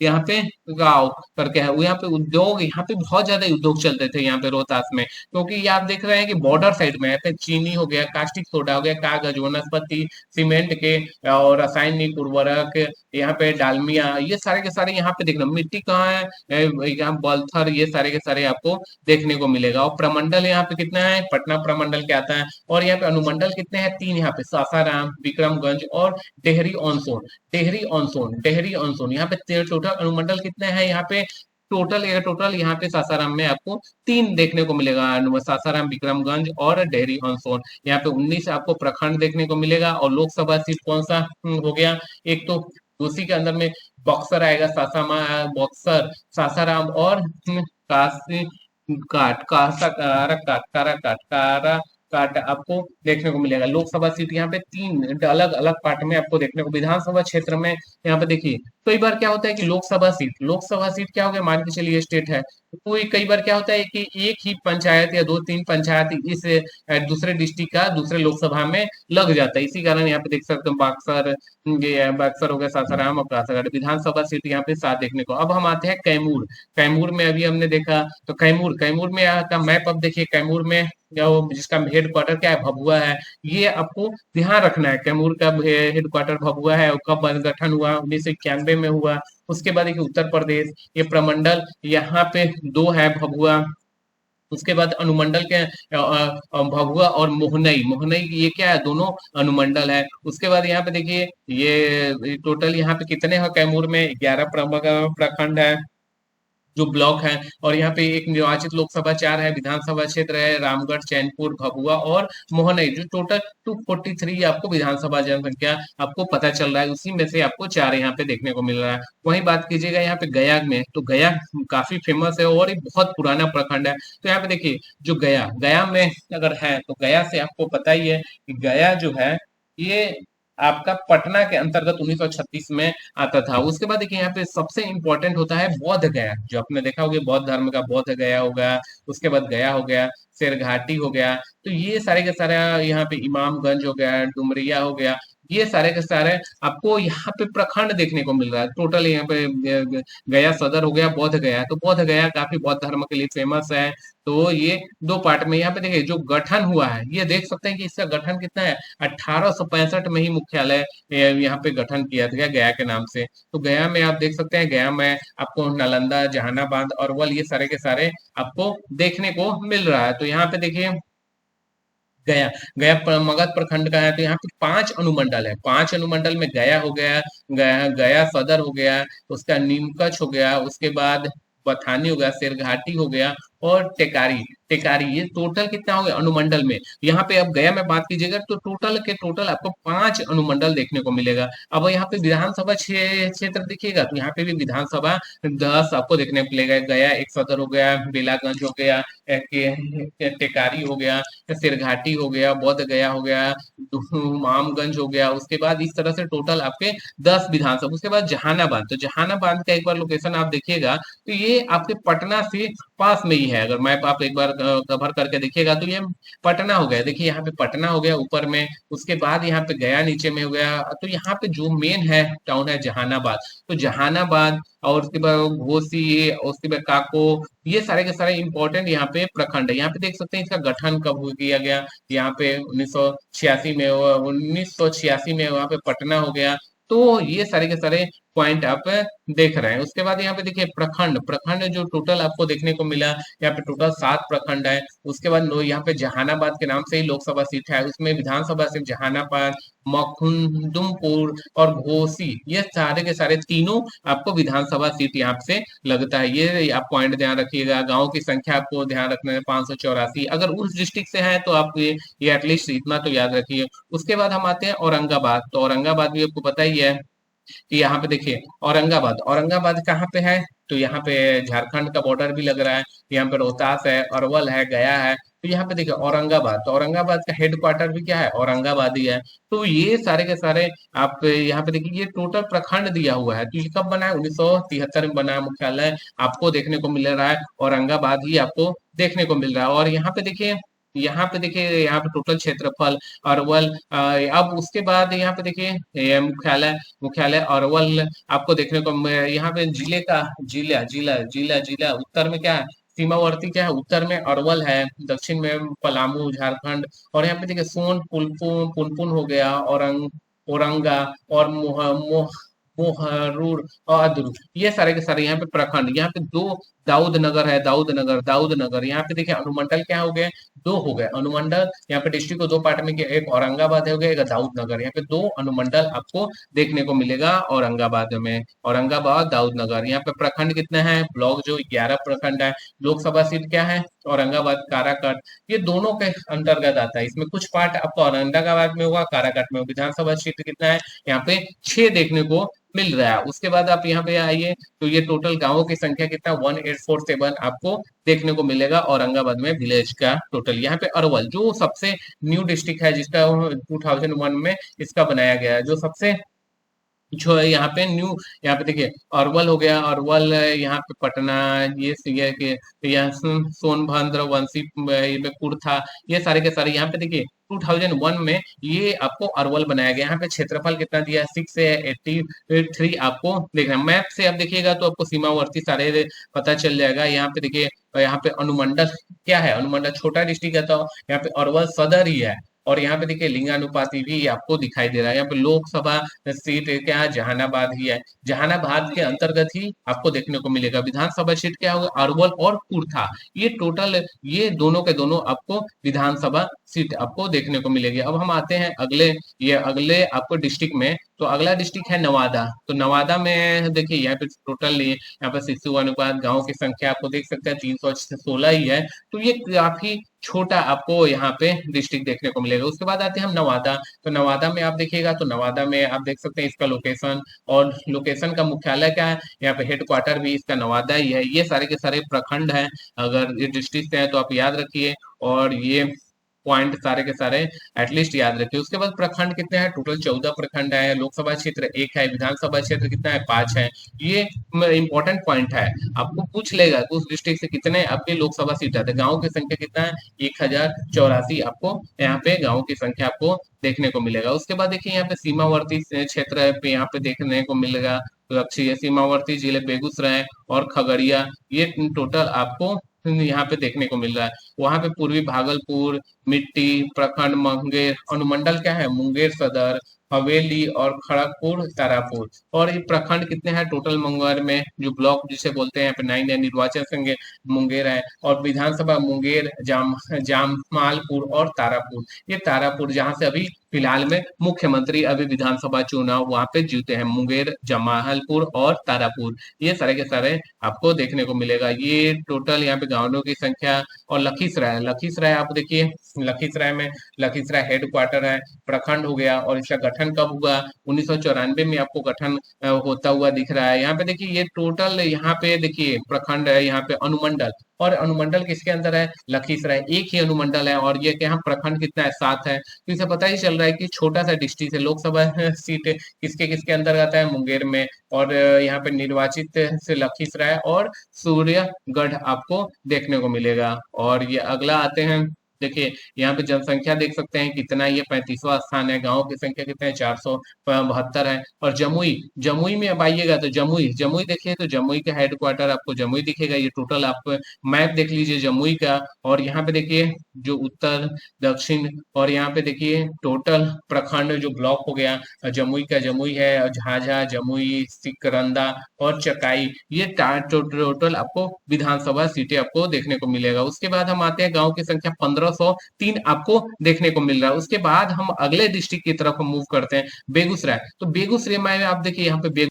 यहाँ पे गांव करके है। वो यहाँ पे उद्योग, यहाँ पे बहुत ज्यादा उद्योग चलते थे यहाँ पे रोहतास में, क्योंकि ये आप देख रहे हैं कि बॉर्डर साइड में है। चीनी हो गया, कास्टिक सोडा हो गया, कागज, वनस्पति, सीमेंट के और रासायनिक उर्वरक, यहाँ पे डालमिया, ये सारे के सारे यहाँ पे देखना। मिट्टी कहाँ है, यहाँ बलथर, ये सारे के सारे आपको देखने को मिलेगा। और प्रमंडल यहाँ पे कितना है, पटना प्रमंडल क्या आता है। और यहाँ पे अनुमंडल कितने हैं, 3 यहाँ पे, सासाराम, विक्रमगंज और डेहरी ऑन सोन। डेहरी ऑन सोन यहाँ पे टोटल अनुमंडल कितने हैं, यहाँ पे टोटल यहाँ पे सासाराम में आपको 3 देखने को मिलेगा, सासाराम, विक्रमगंज और डेहरी ऑन सोन। यहाँ पे 19 आपको प्रखंड देखने को मिलेगा। और लोकसभा सीट कौन सा हो गया, एक तो उसी के अंदर में बक्सर आएगा, बक्सर, सासाराम और काशी काट कासा कारा काट कारा काट कारा काट आपको देखने को मिलेगा। लोकसभा सीट यहाँ पे 3 अलग अलग पार्ट में आपको देखने को। विधानसभा क्षेत्र में यहाँ पे देखिए कई बार क्या होता है कि लोकसभा सीट क्या हो गया, मान के चलिए स्टेट है, तो कोई कई बार क्या होता है कि एक ही पंचायत या 2-3 पंचायत इस दूसरे डिस्ट्रिक्ट का दूसरे लोकसभा में लग जाता है। इसी कारण यहाँ पे देख सकते हैं बक्सर, ये बक्सर हो गया, सासाराम और कासागढ़ विधानसभा सीट यहाँ पे 7 देखने को। अब हम आते हैं कैमूर। कैमूर में अभी हमने देखा, तो कैमूर में यहाँ का मैप अब देखिए। कैमूर में जिसका हेड क्वार्टर क्या है, भभुआ है। ये आपको ध्यान रखना है, कैमूर का हेड क्वार्टर भभुआ है। और कब गठन हुआ, 1991 में हुआ। उसके बाद देखिए उत्तर प्रदेश, ये प्रमंडल यहाँ पे 2 है, भभुआ। उसके बाद अनुमंडल के भभुआ और मोहनई, ये क्या है, दोनों अनुमंडल है। उसके बाद यहाँ पे देखिए ये टोटल यहाँ पे कितने हैं, कैमूर में 11 प्रखंड है जो ब्लॉक है। और यहाँ पे एक निर्वाचित लोकसभा 4 है, विधानसभा क्षेत्र है रामगढ़, चैनपुर, भभुआ और मोहनई, जो टोटल 243 आपको विधानसभा जनसंख्या आपको पता चल रहा है। उसी में से आपको 4 यहाँ पे देखने को मिल रहा है। वही बात कीजिएगा यहाँ पे गया में, तो गया काफी फेमस है और एक बहुत पुराना प्रखंड है। तो यहाँ पे देखिए जो गया में अगर है, तो गया से आपको पता ही है कि गया जो है ये आपका पटना के अंतर्गत 1936 में आता था। उसके बाद देखिए यहाँ पे सबसे इंपॉर्टेंट होता है बोध गया, जो आपने देखा होगा बौद्ध धर्म का बोध गया होगा। उसके बाद गया हो गया, शेरघाटी हो गया। तो ये सारे के सारे यहाँ पे इमामगंज हो गया, डुमरिया हो गया, ये सारे के सारे आपको यहाँ पे प्रखंड देखने को मिल रहा है। टोटल यहाँ पे गया सदर हो गया, बोध गया। तो बोध गया काफी बौद्ध धर्म के लिए फेमस है। तो ये 2 पार्ट में यहाँ पे देखिए जो गठन हुआ है, ये देख सकते हैं कि इसका गठन कितना है, 1865 में ही मुख्यालय यहाँ पे गठन किया था गया के नाम से। तो गया में आप देख सकते हैं, गया में आपको नालंदा, जहानाबाद और अरवल, ये सारे के सारे आपको देखने को मिल रहा है। तो यहाँ पे देखिए गया मगध प्रखंड का है। तो यहाँ पे 5 अनुमंडल है, 5 अनुमंडल में गया हो गया, गया सदर हो गया, उसका नीमकच हो गया, उसके बाद बथानी हो गया, शेरघाटी हो गया और टेकारी। टेकारी ये टोटल कितना हो गया अनुमंडल में। यहाँ पे अब गया में बात कीजिएगा तो टोटल के टोटल आपको 5 अनुमंडल देखने को मिलेगा। अब यहाँ पे विधानसभा क्षेत्र देखिएगा तो यहाँ पे भी विधानसभा 10 आपको देखने को मिलेगा। गया एक सदर हो गया, बेलागंज हो गया, टेकारी हो गया, सिरघाटी हो गया, बोध गया हो गया, मामगंज हो गया। उसके बाद इस तरह से टोटल आपके 10 विधानसभा। उसके बाद जहानाबाद, तो जहानाबाद का एक बार लोकेशन आप देखिएगा तो ये आपके पटना से पास में ही है। अगर मैप आप एक बार कवर करके देखिएगा तो ये पटना हो गया। देखिए यहाँ पे पटना हो गया ऊपर में, उसके बाद यहाँ पे गया नीचे में हो गया। तो यहाँ पे जो मेन है टाउन है जहानाबाद। तो जहानाबाद और उसके बाद घोसी और उसके बाद काको, ये सारे के सारे इंपॉर्टेंट यहाँ पे प्रखंड है। यहाँ पे देख सकते हैं इसका गठन कब किया गया। यहाँ पे 1986 में, 1986 में वहां पे पटना हो गया। तो ये सारे के सारे पॉइंट आप देख रहे हैं। उसके बाद यहाँ पे देखिए प्रखंड, प्रखंड जो टोटल आपको देखने को मिला, यहाँ पे टोटल 7 प्रखंड है। उसके बाद यहाँ पे जहानाबाद के नाम से ही लोकसभा सीट है, उसमें विधानसभा सिर्फ जहानाबाद, मखदुमपुर और घोसी, ये सारे के सारे तीनों आपको विधानसभा सीट यहाँ से लगता है। ये आप पॉइंट ध्यान रखिएगा। गांव की संख्या आपको ध्यान रखना है 584। अगर उस डिस्ट्रिक्ट से है तो आप ये एटलीस्ट इतना तो याद रखिए। उसके बाद हम आते हैं औरंगाबाद। तो औरंगाबाद भी आपको पता ही है कि यहाँ पे देखिए औरंगाबाद, औरंगाबाद कहाँ पे है तो यहाँ पे झारखंड का बॉर्डर भी लग रहा है। यहाँ पे रोहतास है, अरवल है, गया है। तो यहाँ पे देखिए औरंगाबाद, तो औरंगाबाद का हेड क्वार्टर भी क्या है, औरंगाबाद ही है। तो ये सारे के सारे आप यहाँ पे देखिए ये टोटल प्रखंड दिया हुआ है। तो ये कब बना है, 1973 में बना है। मुख्यालय आपको देखने को मिल रहा है औरंगाबाद ही आपको देखने को मिल रहा है। और यहाँ पे देखिए यहाँ पे टोटल क्षेत्रफल अरवल। अब उसके बाद यहाँ पे देखिए ये मुख्यालय, मुख्यालय अरवल आपको देखने को यहाँ पे जिले का जिला उत्तर में क्या है, सीमावर्ती क्या है, उत्तर में अरवल है, दक्षिण में पलामू झारखंड। और यहाँ पे देखिए सोन पुनपुन पुनपुन हो गया, औरंगा और मोहरूर और अद्रु, ये सारे के सारे यहाँ पे प्रखंड। यहाँ पे 2 दाऊद नगर है, दाऊद नगर। यहाँ पे देखिए अनुमंडल क्या हो गए, 2 हो गए अनुमंडल। यहाँ पे डिस्ट्रिक्ट को 2 पार्ट में किया, एक औरंगाबाद हो गया, एक दाऊद नगर। यहाँ पे 2 अनुमंडल आपको देखने को मिलेगा औरंगाबाद में, औरंगाबाद दाऊद नगर। यहाँ पे प्रखंड कितने हैं, ब्लॉक जो 11 प्रखंड है। लोकसभा सीट क्या है, औरंगाबाद काराकाट, ये दोनों के अंतर्गत आता है। इसमें कुछ पार्ट आपको औरंगाबाद में होगा, काराकाट में होगा। विधानसभा क्षेत्र कितना है, यहाँ पे 6 देखने को मिल रहा है। उसके बाद आप यहाँ पे आइए तो ये टोटल गांवों की संख्या कितना 1847 आपको देखने को मिलेगा औरंगाबाद में विलेज का टोटल। यहाँ पे अरवल जो सबसे न्यू डिस्ट्रिक्ट है, जिसका 2001 में इसका बनाया गया है, जो सबसे जो है यहाँ पे न्यू। यहाँ पे देखिए अरवल हो गया, अरवल यहाँ पे पटना, ये के यहाँ सोनभद्र, वंशी में कुर्था, ये सारे के सारे यहाँ पे देखिए 2001 में ये आपको अरवल बनाया गया। यहाँ पे क्षेत्रफल कितना दिया है, 6 से 83 आपको देखना। मैप से आप देखिएगा तो आपको सीमावर्ती सारे पता चल जाएगा। यहाँ पे देखिए यहाँ पे अनुमंडल क्या है, अनुमंडल छोटा डिस्ट्रिक्ट है तो यहाँ पे अरवल सदर ही है। और यहाँ पे देखिए लिंगानुपाती भी आपको दिखाई दे रहा है। यहाँ पे लोकसभा सीट क्या है, जहानाबाद ही है, जहानाबाद के अंतर्गत ही आपको देखने को मिलेगा। विधानसभा सीट क्या होगा, अरवल और कुर्था, ये टोटल ये दोनों के दोनों आपको विधानसभा सीट आपको देखने को मिलेगी। अब हम आते हैं अगले आपको डिस्ट्रिक्ट में। तो अगला डिस्ट्रिक्ट है नवादा। तो नवादा में देखिए यहाँ पे टोटल यहाँ पे शिशु अनुपात, गाँव की संख्या आपको देख सकते हैं 316 ही है। तो ये काफी छोटा आपको यहाँ पे डिस्ट्रिक्ट देखने को मिलेगा। उसके बाद आते हैं हम नवादा। तो नवादा में आप देखिएगा तो नवादा में आप देख सकते हैं इसका लोकेशन, और लोकेशन का मुख्यालय क्या है, यहाँ पे हेड क्वार्टर भी इसका नवादा ही है। ये सारे के सारे प्रखंड हैं, अगर ये डिस्ट्रिक्ट है तो आप याद रखिए। और ये पॉइंट सारे के सारे एटलीस्ट याद रखिए। उसके बाद प्रखंड कितने हैं, टोटल 14 प्रखंड है। लोकसभा क्षेत्र 1 है, विधानसभा क्षेत्र कितना है, 5 है। ये इंपॉर्टेंट पॉइंट है, आपको पूछ लेगा कि उस डिस्ट्रिक्ट से कितने आपके लोकसभा सीट आते हैं। गाँव की संख्या कितना है, 1084 आपको यहाँ पे गाँव की संख्या आपको देखने को मिलेगा। उसके बाद देखिए यहाँ पे सीमावर्ती क्षेत्र पे यहाँ पे देखने को मिलेगा लक्ष्य सीमावर्ती जिले बेगूसराय और खगड़िया, ये टोटल आपको यहाँ पे देखने को मिल रहा है। वहां पे पूर्वी भागलपुर, मिट्टी प्रखंड, मुंगेर अनुमंडल क्या है, मुंगेर सदर, हवेली और खड़गपुर तारापुर। और ये प्रखंड कितने हैं टोटल मुंगेर में, जो ब्लॉक जिसे बोलते हैं यहाँ पे 9 है। निर्वाचन संघ मुंगेर है, और विधानसभा मुंगेर, जाममालपुर और तारापुर। ये तारापुर जहां से अभी फिलहाल में मुख्यमंत्री अभी विधानसभा चुनाव वहां पे जीते हैं, मुंगेर, जमालपुर और तारापुर, ये सारे के सारे आपको देखने को मिलेगा। ये टोटल यहाँ पे गांवों की संख्या। और लखीसराय, लखीसराय आप देखिए, लखीसराय में लखीसराय हेड क्वार्टर है, प्रखंड हो गया। और इसका गठन कब हुआ? 1994 में आपको गठन होता हुआ दिख रहा है। यहाँ पे देखिए ये टोटल, यहाँ पे देखिए प्रखंड है, यहाँ पे अनुमंडल, और अनुमंडल किसके अंदर है? लखीसराय, एक ही अनुमंडल है। और ये क्या प्रखंड कितना है? 7 है। तो इसे पता ही चल रहा है कि छोटा सा डिस्ट्रिक्ट है। लोकसभा सीट किसके किसके अंदर आता है? मुंगेर में। और यहाँ पे निर्वाचित से लखीसराय और सूर्यगढ़ आपको देखने को मिलेगा। और ये अगला आते हैं, देखिए यहाँ पे जनसंख्या देख सकते हैं कितना, ये 35वां स्थान है। गांव की संख्या कितना है? 472 है। और जमुई, जमुई में अब आइएगा तो जमुई, जमुई देखिए तो जमुई का हेडक्वार्टर आपको जमुई दिखेगा। ये टोटल आप मैप देख लीजिए जमुई का। और यहाँ पे देखिए जो उत्तर, दक्षिण, और यहाँ पे देखिए टोटल प्रखंड जो ब्लॉक हो गया, जमुई का जमुई है, और झाझा, जमुई, सिकरंदा और चकाई, ये टोटल आपको विधानसभा सीटें आपको देखने को मिलेगा। उसके बाद हम आते हैं गांव की संख्या 1503 आपको देखने को मिल रहा है। उसके बाद हम अगले डिस्ट्रिक्ट की तरफ मूव करते हैं, बेगूसराय। तो बेगूसराय में आप देखिए यहाँ पे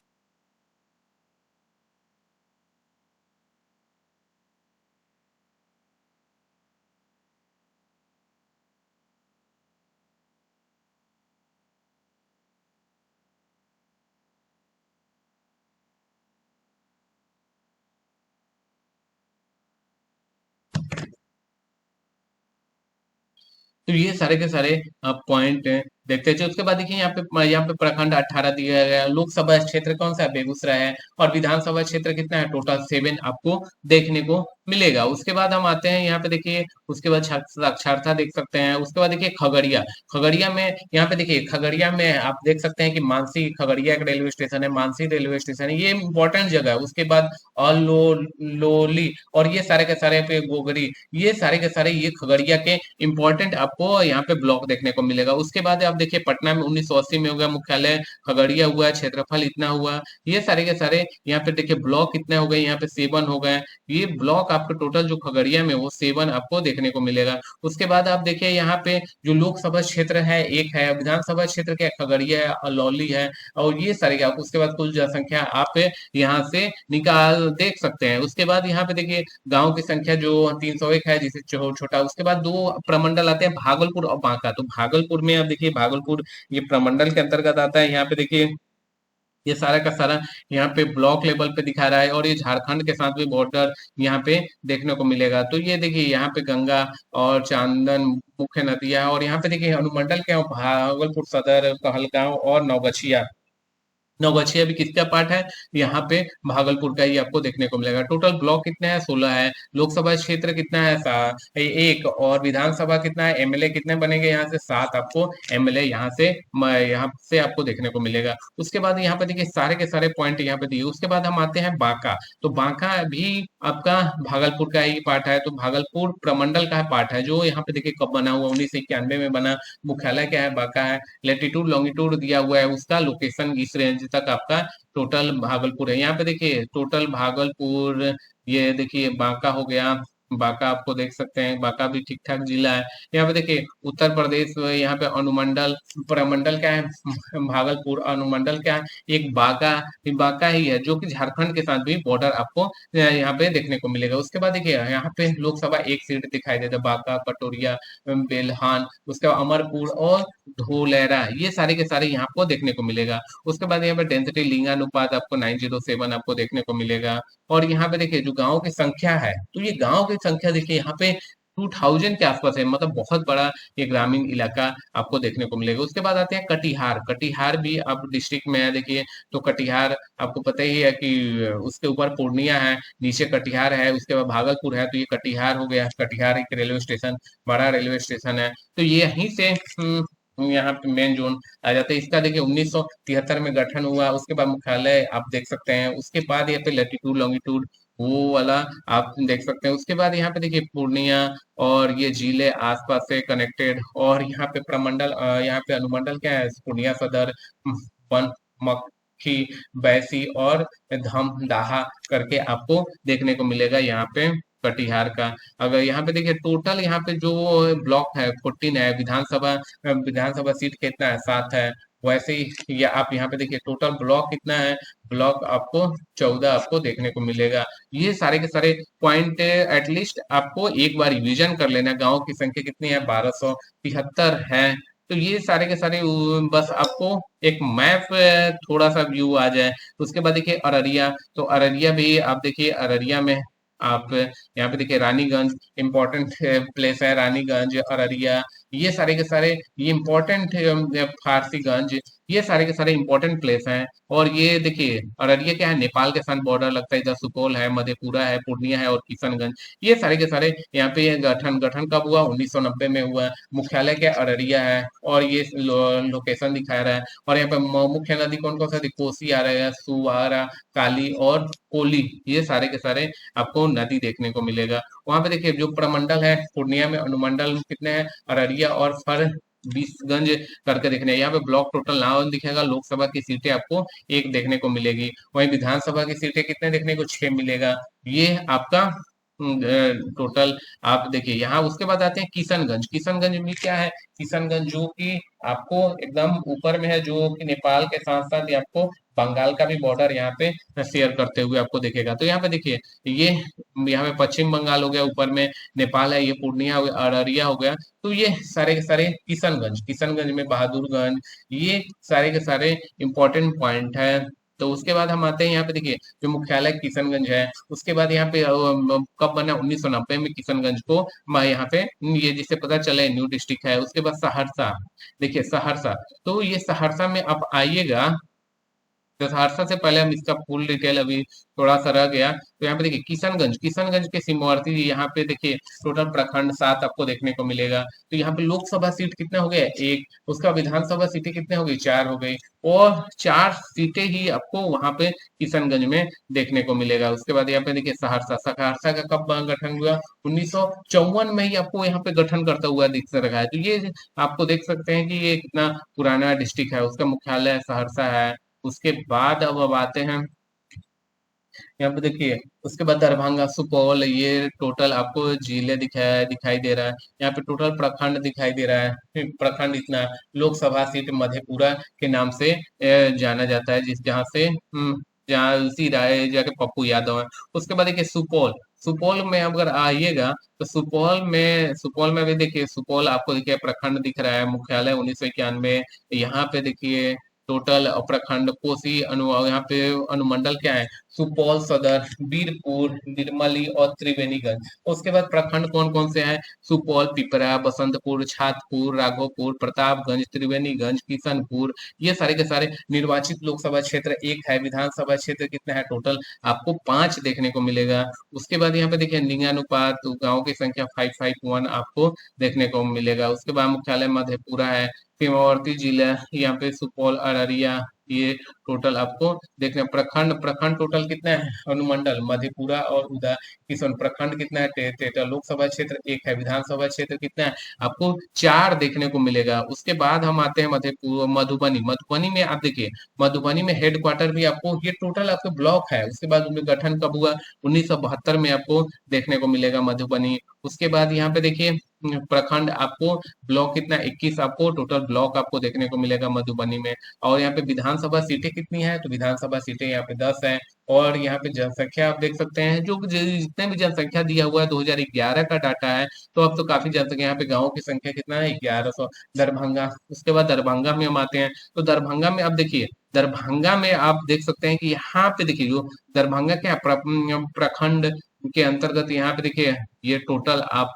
तो ये सारे के सारे पॉइंट देखते हैं। उसके बाद देखिए यहाँ पे प्रखंड 18 दिया गया है। लोकसभा क्षेत्र कौन सा है? बेगूसराय है। और विधानसभा क्षेत्र कितना है? टोटल 7 आपको देखने को मिलेगा। उसके बाद हम आते हैं यहाँ पे देखिए, उसके बाद साक्षरता देख सकते हैं। उसके बाद देखिए खगड़िया, खगड़िया में यहाँ पे देखिए, खगड़िया में आप देख सकते हैं कि मानसी, खगड़िया एक रेलवे स्टेशन है, मानसी रेलवे स्टेशन है, ये इंपॉर्टेंट जगह है। उसके बाद अलोली, और ये सारे के सारे पे गोगरी, ये सारे के सारे ये खगड़िया के इंपॉर्टेंट आपको यहाँ पे ब्लॉक देखने को मिलेगा। उसके बाद आप देखिए पटना में 1980 में हो गया मुख्यालय, खगड़िया हुआ, क्षेत्रफल इतना हुआ। ये सारे के सारे यहाँ पे देखिए ब्लॉक कितने हो गए? यहाँ पे 7 हो गए। ये ब्लॉक आपको टोटल जो खगड़िया में वो 7 आपको देखने को मिलेगा। उसके बाद आप देखिए यहाँ पे जो लोकसभा क्षेत्र है एक है, विधानसभा क्षेत्र क्या है? खगड़िया है, अलौली है, और ये सारे आप उसके बाद कुल जनसंख्या आप यहाँ से निकाल देख सकते हैं। उसके बाद यहाँ पे देखिए गांव की संख्या जो 301 है, जिसे छोटा। उसके बाद 2 प्रमंडल आते हैं, भागलपुर और बांका। तो भागलपुर में आप देखिए, भागलपुर ये प्रमंडल के अंतर्गत आता है। यहाँ पे देखिए ये सारा का सारा यहाँ पे ब्लॉक लेवल पे दिखा रहा है। और ये झारखंड के साथ भी बॉर्डर यहाँ पे देखने को मिलेगा। तो ये देखिए यहाँ पे गंगा और चांदन मुख्य नदियां है। और यहाँ पे देखिए अनुमंडल क्या है? भागलपुर सदर, कहलगांव और नवगछिया। नौगछिया भी किसका पार्ट है? यहाँ पे भागलपुर का ही आपको देखने को मिलेगा। टोटल ब्लॉक कितने हैं? 16 है। लोकसभा क्षेत्र कितना है? एक। और विधानसभा कितना है? एमएलए कितने बनेंगे? यहाँ से 7 आपको एमएलए यहाँ से आपको देखने को मिलेगा। उसके बाद यहाँ पे देखिए सारे के सारे पॉइंट यहाँ पे दिए। उसके बाद हम आते हैं बांका। तो बांका भी आपका भागलपुर का ही पार्ट है। तो भागलपुर प्रमंडल का पार्ट है, जो यहाँ पे देखिए कब बना हुआ? 1991 में बना। मुख्यालय क्या है? बांका है। लेटीट्यूड लॉन्गिट्यूड दिया हुआ है, उसका लोकेशन इस रेंज तक आपका टोटल भागलपुर है। यहाँ पे देखिए टोटल भागलपुर, ये देखिए बांका हो गया। बांका आपको देख सकते हैं, बांका भी ठीक ठाक जिला है। यहाँ पे देखिए उत्तर प्रदेश में यहाँ पे अनुमंडल, प्रमंडल क्या है? भागलपुर। अनुमंडल क्या है? एक बांका, बांका ही है, जो कि झारखंड के साथ भी बॉर्डर आपको यहाँ पे देखने को मिलेगा। उसके बाद देखिए यहाँ पे लोकसभा एक सीट दिखाई देता है, बांका, कटोरिया, बेलहान, उसके बाद अमरपुर और धोलेरा, ये सारे के सारे यहाँ आपको देखने को मिलेगा। उसके बाद यहाँ पे डेंसिटी लिंगानुपात आपको 907 आपको देखने को मिलेगा। और यहाँ पे देखिए जो गांव की संख्या है, तो ये गांव की संख्या देखिए यहाँ पे 2000 के आसपास है, मतलब बहुत बड़ा ये ग्रामीण इलाका आपको देखने को मिलेगा। उसके बाद आते हैं कटिहार। कटिहार भी आप डिस्ट्रिक्ट में है देखिए। तो कटिहार आपको पता ही है कि उसके ऊपर पूर्णिया है, नीचे कटिहार है, उसके बाद भागलपुर है। तो ये कटिहार हो गया। कटिहार एक रेलवे स्टेशन, बड़ा रेलवे स्टेशन है। तो ये यहीं से यहाँ पे मेन जोन आ जाता है इसका। देखिए 1973 में गठन हुआ। उसके बाद मुख्यालय आप देख सकते हैं। उसके बाद यहाँ पे लेटीट्यूड लॉन्गिट्यूड वो वाला आप देख सकते हैं। उसके बाद यहाँ पे देखिए पूर्णिया और ये जिले आसपास से कनेक्टेड। और यहाँ पे प्रमंडल, यहाँ पे अनुमंडल क्या है? पूर्णिया सदर, वन, मक्खी, बैसी और धमदाहा करके आपको देखने को मिलेगा यहाँ पे कटिहार का। अगर यहाँ पे देखिए टोटल यहाँ पे जो ब्लॉक है 14 है, विधानसभा सीट कितना है 7 है। वैसे ही ये आप यहाँ पे देखिए टोटल ब्लॉक कितना है, ब्लॉक आपको 14 आपको देखने को मिलेगा। ये सारे के सारे पॉइंट एटलीस्ट आपको एक बार रिवीजन कर लेना। गांव की संख्या कितनी है, 1273 है। तो ये सारे के सारे बस आपको एक मैप थोड़ा सा व्यू आ जाए। उसके बाद देखिए अररिया, तो अररिया भी आप देखिए, अररिया में आप यहाँ पे देखिए रानीगंज इंपॉर्टेंट प्लेस है, रानीगंज अररिया, ये सारे के सारे ये इंपॉर्टेंट, फारसीगंज, ये सारे के सारे इंपॉर्टेंट प्लेस हैं। और ये देखिए अररिया क्या है, नेपाल के साथ बॉर्डर लगता है, इधर सुपौल है, मधेपुरा है, पूर्णिया है और किशनगंज, ये सारे के सारे यहाँ पे ये गठन गठन कब हुआ, 1990 में हुआ। मुख्यालय क्या अररिया है और ये लोकेशन दिखा रहा है। और यहाँ पे मुख्य नदी कौन कौन सा, कोसी आ रहा है, सुवारा, काली और कोली, ये सारे के सारे आपको नदी देखने को मिलेगा। वहां पे देखिए जो प्रमंडल है, पूर्णिया में अनुमंडल कितने हैं, अररिया और फरबिसगंज करके देखने हैं। यहाँ पे ब्लॉक टोटल नाम दिखेगा, लोकसभा की सीटें आपको एक देखने को मिलेगी, वहीं विधानसभा की सीटें कितने देखने को, 6 मिलेगा। ये आपका टोटल आप देखिए यहाँ। उसके बाद आते हैं किशनगंज। किशनगंज में क्या है, किशनगंज जो कि आपको एकदम ऊपर में है, जो कि नेपाल के साथ साथ ये आपको बंगाल का भी बॉर्डर यहाँ पे शेयर करते हुए आपको दिखेगा। तो यहाँ पे देखिए ये यहाँ पे पश्चिम बंगाल हो गया, ऊपर में नेपाल है, ये पूर्णिया हो गया, अररिया हो गया। तो ये सारे के सारे किशनगंज, किशनगंज में बहादुरगंज, ये सारे के सारे इंपॉर्टेंट पॉइंट है। तो उसके बाद हम आते हैं यहाँ पे देखिए जो मुख्यालय किशनगंज है। उसके बाद यहाँ पे कब बना, 1990 में किशनगंज को यहाँ पे ये जिसे पता चले न्यू डिस्ट्रिक्ट है। उसके बाद सहरसा, देखिए सहरसा, तो ये सहरसा में आप आइएगा, तो सहरसा से पहले हम इसका फुल डिटेल अभी थोड़ा सा रह गया। तो यहाँ पे देखिए किशनगंज, किशनगंज के सीमावर्ती यहाँ पे देखिए टोटल प्रखंड 7 आपको देखने को मिलेगा। तो यहाँ पे लोकसभा सीट कितने हो गए, 1। उसका विधानसभा सीटें कितने हो गई, 4 हो गई, और 4 सीटें ही आपको वहां पे किशनगंज में देखने को मिलेगा। उसके बाद यहाँ पे देखिए सहरसा, सहरसा का कब गठन हुआ, 1954 में ही आपको यहाँ पे गठन करता हुआ दिख रहा है। तो ये आपको देख सकते हैं कि ये कितना पुराना डिस्ट्रिक्ट है, उसका मुख्यालय सहरसा है। उसके बाद अब आते हैं यहाँ पे देखिए, उसके बाद दरभंगा, सुपौल, ये टोटल आपको जिले दिखाई दे रहा है। यहाँ पे टोटल प्रखंड दिखाई दे रहा है, प्रखंड इतना है। लोकसभा सीट मधेपुरा के नाम से जाना जाता है, जहाँ से जहाँ उसी राय जाके पप्पू यादव है। उसके बाद देखिए सुपौल, सुपौल में अगर आइएगा तो सुपौल में भी देखिए, सुपौल आपको देखिए प्रखंड दिख रहा है, मुख्यालय 1991। यहाँ पे देखिए टोटल प्रखंड कोसी यहाँ पे अनुमंडल क्या है, सुपौल सदर, बीरपुर, निर्मली और त्रिवेणीगंज। उसके बाद प्रखंड कौन कौन से हैं, सुपौल, पिपरा, बसंतपुर, छातपुर, राघोपुर, प्रतापगंज, त्रिवेणीगंज, किशनपुर, ये सारे के सारे निर्वाचित लोकसभा क्षेत्र 1 है। विधानसभा क्षेत्र कितना है, टोटल आपको 5 देखने को मिलेगा। उसके बाद यहाँ पे देखिए लिंगानुपात, गाँव की संख्या 551 आपको देखने को मिलेगा। उसके बाद मुख्यालय मधेपुरा है। सीमावर्ती जिला यहाँ पे सुपौल, अररिया, ये टोटल आपको देखने। प्रखंड, प्रखंड टोटल कितना है, अनुमंडल मधेपुरा और उदा किशन, प्रखंड कितना है, 33। लोकसभा क्षेत्र 1 है, विधानसभा क्षेत्र कितना है, आपको 4 देखने को मिलेगा। उसके बाद हम आते हैं मधेपुरा, मधुबनी, मधुबनी में आप देखिए, मधुबनी में हेड क्वार्टर भी आपको, ये टोटल आपके ब्लॉक है। उसके बाद उनमें गठन कब हुआ, 1972 में आपको देखने को मिलेगा मधुबनी। उसके बाद यहाँ पे देखिए प्रखंड आपको, ब्लॉक कितना, 21 आपको टोटल ब्लॉक आपको देखने को मिलेगा मधुबनी में। और यहाँ पे विधानसभा सीटें कितनी है, तो विधानसभा सीटें यहाँ पे 10 है। और यहाँ पे जनसंख्या आप देख सकते हैं, जो जितने भी जनसंख्या दिया हुआ है 2011 का डाटा है, तो अब तो काफी जनसंख्या, यहाँ पे गाँव की संख्या कितना है, 1100। दरभंगा, उसके बाद दरभंगा में हम आते हैं, तो दरभंगा में आप देखिए, दरभंगा में आप देख सकते हैं कि यहाँ पे देखिए जो दरभंगा क्या प्रखंड के अंतर्गत, यहाँ पे देखिए ये टोटल आप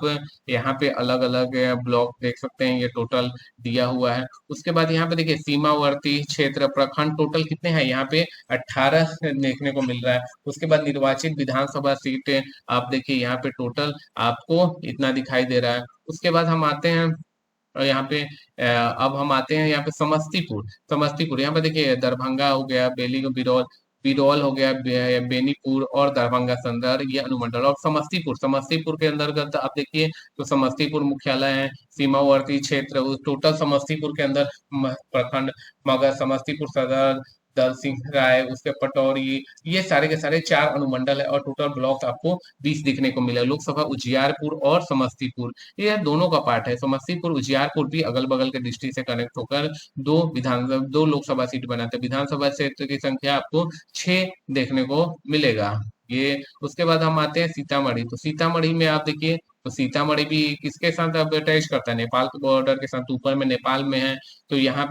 यहाँ पे अलग अलग ब्लॉक देख सकते हैं, ये टोटल दिया हुआ है। उसके बाद यहाँ पे देखिए सीमावर्ती क्षेत्र प्रखंड टोटल कितने हैं, यहाँ पे 18 देखने को मिल रहा है। उसके बाद निर्वाचित विधानसभा सीट आप देखिए यहाँ पे टोटल आपको इतना दिखाई दे रहा है। उसके बाद हम आते हैं यहाँ पे अब हम आते हैं यहाँ पे समस्तीपुर, समस्तीपुर यहाँ पे देखिए दरभंगा हो गया, बिरौल, बिरौल हो गया, बेनीपुर और दरभंगा सदर, ये अनुमंडल। और समस्तीपुर, समस्तीपुर के अंतर्गत आप देखिए तो समस्तीपुर मुख्यालय है, सीमावर्ती क्षेत्र, टोटल समस्तीपुर के अंदर प्रखंड, मगर समस्तीपुर सदर, दल सिंह राय, उसके पटौरी, ये सारे के सारे 4 अनुमंडल है और टोटल ब्लॉक आपको 20 देखने को मिला। लोकसभा उजियारपुर और समस्तीपुर, ये दोनों का पार्ट है। समस्तीपुर उजियारपुर भी अगल बगल के डिस्ट्रिक्ट से कनेक्ट होकर दो लोकसभा सीट बनाते हैं। विधानसभा क्षेत्र की संख्या आपको 6 देखने को मिलेगा। ये उसके बाद हम आते हैं सीतामढ़ी। तो सीतामढ़ी में आप देखिए, तो सीतामढ़ी भी किसके साथ अब अटैच करता है, नेपाल के बॉर्डर के साथ, ऊपर में नेपाल में है। तो यहाँ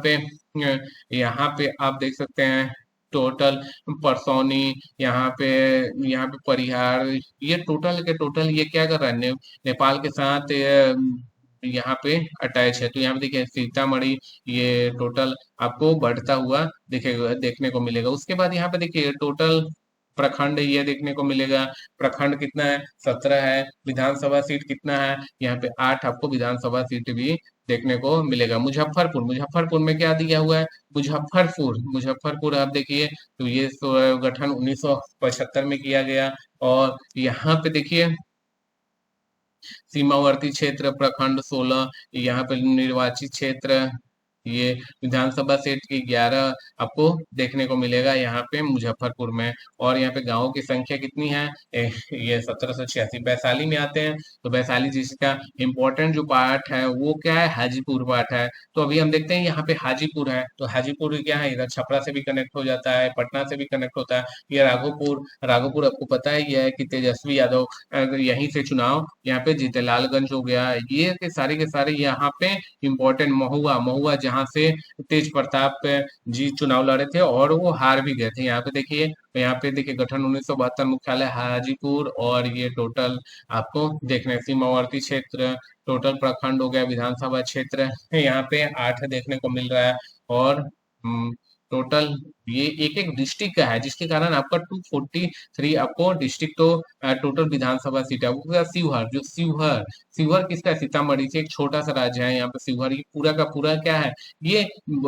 पे आप देख सकते हैं टोटल परसौनी, यहाँ पे परिहार, ये टोटल के टोटल ये क्या कर रहा है, नेपाल के साथ यहाँ पे अटैच है। तो यहाँ पे देखिए सीतामढ़ी, ये टोटल आपको बढ़ता हुआ दिखेगा, देखने को मिलेगा। उसके बाद यहाँ पे देखिए टोटल प्रखंड ये देखने को मिलेगा। प्रखंड कितना है, 17 है। विधानसभा सीट कितना है, यहाँ पे 8 आपको विधानसभा सीट भी देखने को मिलेगा। मुजफ्फरपुर, मुजफ्फरपुर में क्या दिया हुआ है, मुजफ्फरपुर आप देखिए, तो ये गठन 1975 में किया गया। और यहाँ पे देखिए सीमावर्ती क्षेत्र प्रखंड 16, यहाँ पे निर्वाचित क्षेत्र, ये विधानसभा सीट की 11 आपको देखने को मिलेगा यहाँ पे मुजफ्फरपुर में। और यहाँ पे गांवों की संख्या कितनी है, ये 1786। वैशाली में आते हैं, तो वैशाली जिसका इम्पोर्टेंट जो पार्ट है वो क्या है, हाजीपुर पार्ट है। तो अभी हम देखते हैं यहाँ पे हाजीपुर है, तो हाजीपुर क्या है, इधर छपरा से भी कनेक्ट हो जाता है, पटना से भी कनेक्ट होता है। ये राघोपुर, राघोपुर आपको पता ही है कि तेजस्वी यादव यहीं से चुनाव यहाँ पे जीते। लालगंज हो गया, ये के सारे यहाँ पे इम्पोर्टेंट। महुआ, महुआ जहाँ से तेज प्रताप जी चुनाव लड़े थे और वो हार भी गए थे। यहाँ पे देखिए गठन 1972, मुख्यालय हाजीपुर। और ये टोटल आपको देखने, सीमावर्ती क्षेत्र, टोटल प्रखंड हो गया, विधानसभा क्षेत्र यहाँ पे 8 देखने को मिल रहा है। और टोटल ये एक एक डिस्ट्रिक्ट का है, जिसके कारण आपका 243 आपको डिस्ट्रिक्ट, तो टोटल विधानसभा सीट है। वो शिवहर, जो शिवहर किसका है, सीतामढ़ी से एक छोटा सा राज्य है यहाँ पे शिवहर। ये पूरा का पूरा क्या है, ये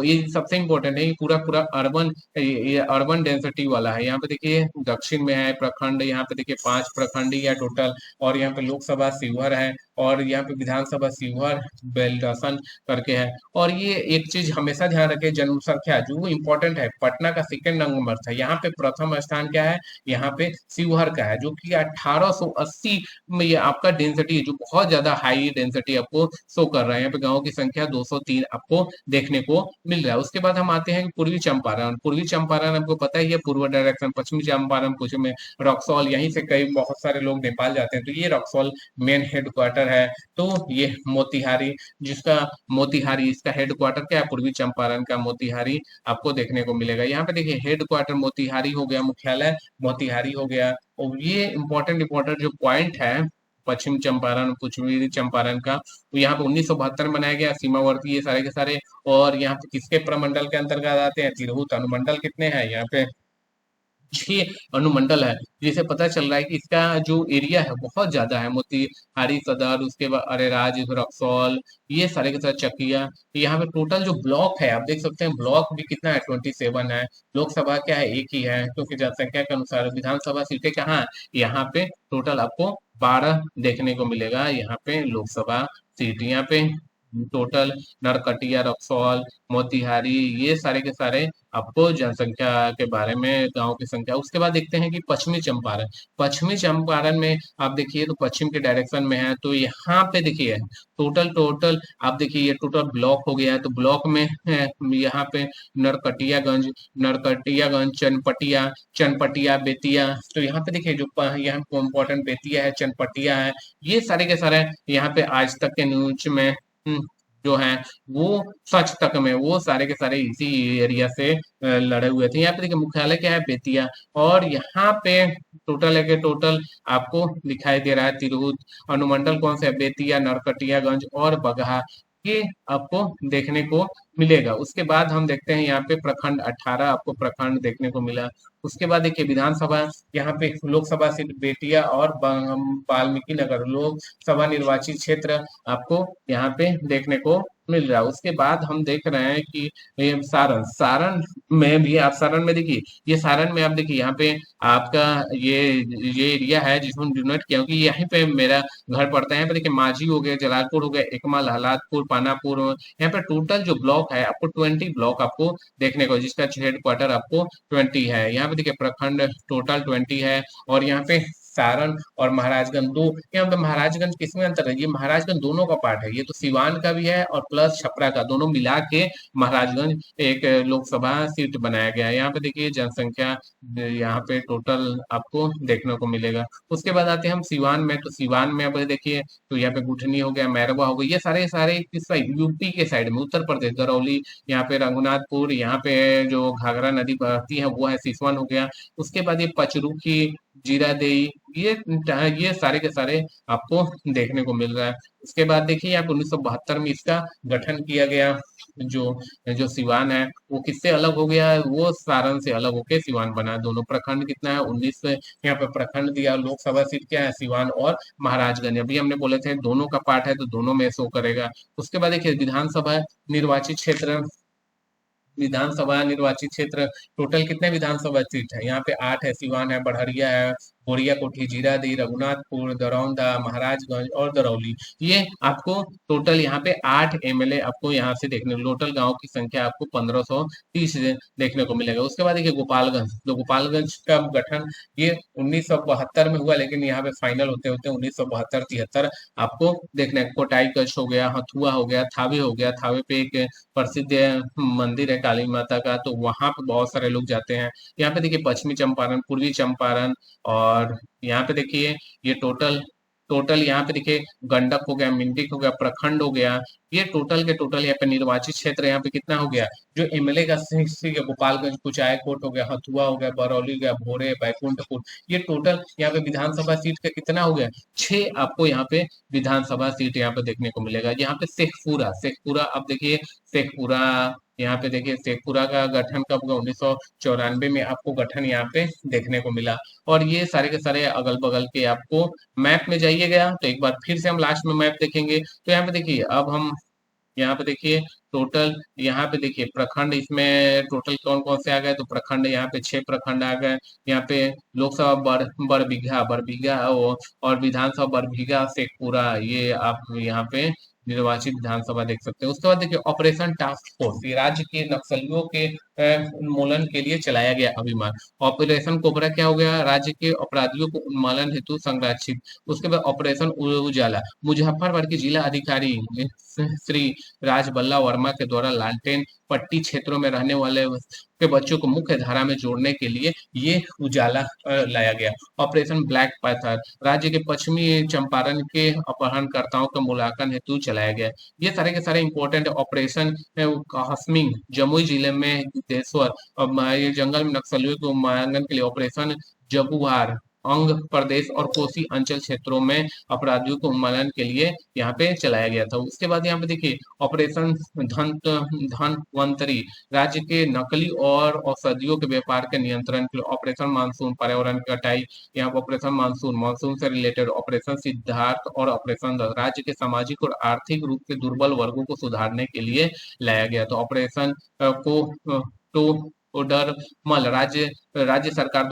ये सबसे इम्पोर्टेंट है, ये पूरा पूरा अर्बन, ये अर्बन डेंसिटी वाला है। यहाँ पे देखिए दक्षिण में है प्रखंड, यहाँ पे देखिए 5 प्रखंड है टोटल। और यहाँ पे लोकसभा शिवहर है और यहाँ पे विधानसभा शिवहर बेल्डासन करके है। और ये एक चीज हमेशा ध्यान रखे, जनसंख्या जो इम्पोर्टेंट है, पटना का सेकंड नंबर था, यहाँ पे प्रथम स्थान क्या है, यहाँ पे शिवहर का है, जो कि 1880 में ये आपका डेंसिटी है, जो बहुत ज्यादा हाई डेंसिटी आपको शो कर रहा है। यहाँ पे गाँव की संख्या 203 आपको देखने को मिल रहा है। उसके बाद हम आते हैं पूर्वी चंपारण। पूर्वी चंपारण आपको पता ही है, पूर्व डायरेक्शन। पश्चिमी चंपारण कुछ में रक्सौल, यहीं से कई बहुत सारे लोग नेपाल जाते हैं, तो ये रक्सौल मेन हेडक्वार्टर है। तो ये मोतिहारी, जिसका मोतिहारी, इसका हेडक्वार्टर क्या है, पूर्वी चंपारण का मोतिहारी आपको देखने को मिलेगा। यहाँ पे देखिए हेडक्वार्टर मोतिहारी हो गया, मुख्यालय मोतिहारी हो गया। और ये इंपॉर्टेंट जो पॉइंट है पश्चिम चंपारण पूर्वी चंपारण का, तो यहाँ पे 1972 में बनाया गया। सीमावर्ती ये सारे के सारे। और यहाँ पे किसके प्रमंडल के अंतर्गत आते हैं, तिरहुत अनुमंडल कितने हैं, यहाँ पे 6 अनुमंडल है, जिसे पता चल रहा है कि इसका जो एरिया है बहुत ज्यादा है। मोतिहारी सदर, उसके बाद अरेराज, रक्सौल, ये सारे के साथ चकिया। यहाँ पे टोटल जो ब्लॉक है आप देख सकते हैं, ब्लॉक भी कितना है, 27 है। लोकसभा क्या है, एक ही है, क्योंकि जनसंख्या के अनुसार। विधानसभा सीटें कहाँ है, यहाँ पे टोटल आपको 12 देखने को मिलेगा। यहाँ पे लोकसभा सीट, यहाँ पे टोटल नरकटिया, रक्सौल, मोतिहारी, ये सारे के सारे आपको जनसंख्या के बारे में, गांव की संख्या। उसके बाद देखते हैं कि पश्चिमी चंपारण। पश्चिमी चंपारण में आप देखिए तो पश्चिम के डायरेक्शन में है, तो यहाँ पे देखिए टोटल आप देखिए ये टोटल ब्लॉक हो गया है। तो ब्लॉक में है यहाँ पे नरकटियागंज, चनपटिया, बेतिया। तो यहाँ पे देखिए जो यहाँ इम्पोर्टेंट बेतिया है, चनपटिया है, ये सारे के सारे यहाँ पे आज तक के न्यूज में जो है वो सच तक में वो सारे के सारे इसी एरिया से लड़े हुए थे। यहाँ पे देखिए मुख्यालय क्या है, बेतिया। और यहाँ पे टोटल है कि टोटल आपको दिखाई दे रहा है तिरहुत। अनुमंडल कौन से है, बेतिया, नरकटियागंज और बगहा, ये आपको देखने को मिलेगा। उसके बाद हम देखते हैं यहाँ पे प्रखंड 18 आपको प्रखंड देखने को मिला। उसके बाद देखिए विधानसभा, यहाँ पे लोकसभा सीट बेतिया और वाल्मीकि नगर लोकसभा निर्वाचित क्षेत्र आपको यहाँ पे देखने को मिल रहा है। उसके बाद हम देख रहे हैं कि ये सारण, सारण में भी आप सारण में देखिए, ये सारण में आप देखिए यहाँ पे आपका ये एरिया है जिसमें डोनेट किया, क्योंकि यहीं पे मेरा घर पड़ता है। यहाँ पे देखिए मांझी हो गया, जलालपुर हो गया, एकमा, लहलादपुर, पानापुर, यहाँ पे टोटल जो ब्लॉक है आपको 20 ब्लॉक आपको देखने को, जिसका हेड क्वार्टर आपको 20 है। यहाँ पे देखिए प्रखंड टोटल 20 है। और यहाँ पे सारण और महाराजगंज दो, यहाँ पे महाराजगंज किसमें अंतर है, ये महाराजगंज दोनों का पार्ट है, ये तो सिवान का भी है और प्लस छपरा का, दोनों मिला के महाराजगंज एक लोकसभा सीट बनाया गया है। यहाँ पे देखिए जनसंख्या यहाँ पे टोटल आपको देखने को मिलेगा। उसके बाद आते हैं हम सिवान में, तो सिवान में अब देखिए तो यहाँ पे गुठनी हो गया, मैरवा हो गया, ये सारे सारे किस साइड, यूपी के साइड में, उत्तर प्रदेश, दरौली, यहाँ पे रघुनाथपुर, यहाँ पे जो घाघरा नदी बहती है वो है सिसवन हो गया। उसके बाद ये पचरुखी, जीरादेई, ये ये सारे के सारे आपको देखने को मिल रहा है। उसके बाद देखिए यहाँ पे 1972 में इसका गठन किया गया। जो जो सिवान है वो किससे अलग हो गया है, वो सारण से अलग होके सिवान बना है। दोनों प्रखंड कितना है 19 से, यहाँ पे प्रखंड दिया, लोकसभा सीट क्या है सिवान और महाराजगंज, अभी हमने बोले थे दोनों का पार्ट है तो दोनों में शो करेगा। उसके बाद देखिए विधानसभा निर्वाचित क्षेत्र, विधानसभा निर्वाचित क्षेत्र टोटल कितने विधानसभा सीट है, यहाँ पे 8 है, सिवान है, बढ़िया है, बोरिया कोठी, जीरादेई, रघुनाथपुर, दरौंदा, महाराजगंज और दरौली, ये आपको टोटल यहाँ पे 8 एमएलए आपको यहाँ से देखने को, टोटल गांव की संख्या आपको 1530 देखने को मिलेगा। उसके बाद देखिए गोपालगंज, तो गोपालगंज का गठन ये 1972 में हुआ, लेकिन यहाँ पे फाइनल होते होते 1972-73 आपको देखने को, कोटाईकच हो गया, हथुआ हो गया, थावे हो गया, थावे पे एक प्रसिद्ध मंदिर है काली माता का, तो वहां पे बहुत सारे लोग जाते हैं। यहाँ पे देखिए पश्चिमी चंपारण, पूर्वी चंपारण, और यहाँ पे देखिए ये टोटल टोटल यहाँ पे देखिए गंडक हो गया, मिंटिक हो गया, प्रखंड हो गया, ये टोटल के टोटल यहाँ पे निर्वाचित क्षेत्र यहाँ पे कितना हो गया, जो एमएलए का सीट है, गोपालगंज, कुचायकोट हो गया, हथुआ हो गया, बरौली हो गया, भोरे, बैकुंठपुर, ये टोटल यहाँ पे विधानसभा सीट का कितना हो गया, 6 आपको यहाँ पे विधानसभा सीट यहाँ पे देखने को मिलेगा। यहाँ पे शेखपुरा, शेखपुरा अब देखिए, शेखपुरा, यहाँ पे देखिए शेखपुरा का गठन कब हुआ, 1994 में आपको गठन यहाँ पे देखने को मिला। और ये सारे के सारे अगल बगल के आपको मैप में जाइएगा तो एक बार फिर से हम लास्ट में मैप देखेंगे, तो यहाँ पे देखिए अब हम यहाँ पे देखिए टोटल, यहाँ पे देखिए प्रखंड, इसमें टोटल कौन कौन से आ गए, तो प्रखंड यहाँ पे 6 प्रखंड आ गए। यहाँ पे लोकसभा बरबीघा, बरबीघा और विधानसभा बरबीघा, शेखपुरा, ये आप यहाँ पे निर्वाचित विधानसभा देख सकते हैं। उसके बाद देखिए ऑपरेशन टास्क फोर्स, ये राज्य के नक्सलियों के उन्मूलन के लिए चलाया गया अभियान। ऑपरेशन कोबरा क्या हो गया, राज्य के अपराधियों को उन्मूलन हेतु संरक्षित। उसके बाद ऑपरेशन उजाला, मुजफ्फरपुर के जिला अधिकारी श्री राजबल्ला वर्मा के द्वारा लालटेन पट्टी क्षेत्रों में रहने वाले के बच्चों को मुख्य धारा में जोड़ने के लिए ये उजाला लाया गया। ऑपरेशन ब्लैक पैथर, राज्य के पश्चिमी चंपारण के अपहरणकर्ताओं का मूल्यांकन हेतु चलाया गया। ये सारे के सारे इंपॉर्टेंट ऑपरेशन कासमिंग, जमुई जिले में देशवर, ये जंगल में नक्सलियों के उन्मूलन के लिए ऑपरेशन जगुआर, अंग प्रदेश और कोसी अंचल क्षेत्रों में अपराधियों को उन्मूलन के लिए यहाँ पे चलाया गया था। उसके बाद यहाँ पे देखिए ऑपरेशन धनवंतरी, राज्य के नकली और औषधियों के व्यापार के नियंत्रण के लिए। ऑपरेशन मानसून, पर्यावरण की कटाई, यहाँ पे ऑपरेशन मानसून, मानसून से रिलेटेड ऑपरेशन सिद्धार्थ और ऑपरेशन राज्य के सामाजिक और आर्थिक रूप से दुर्बल वर्गों को सुधारने के लिए लाया गया। तो ऑपरेशन को तो डर मल, राज्य राज्य सरकार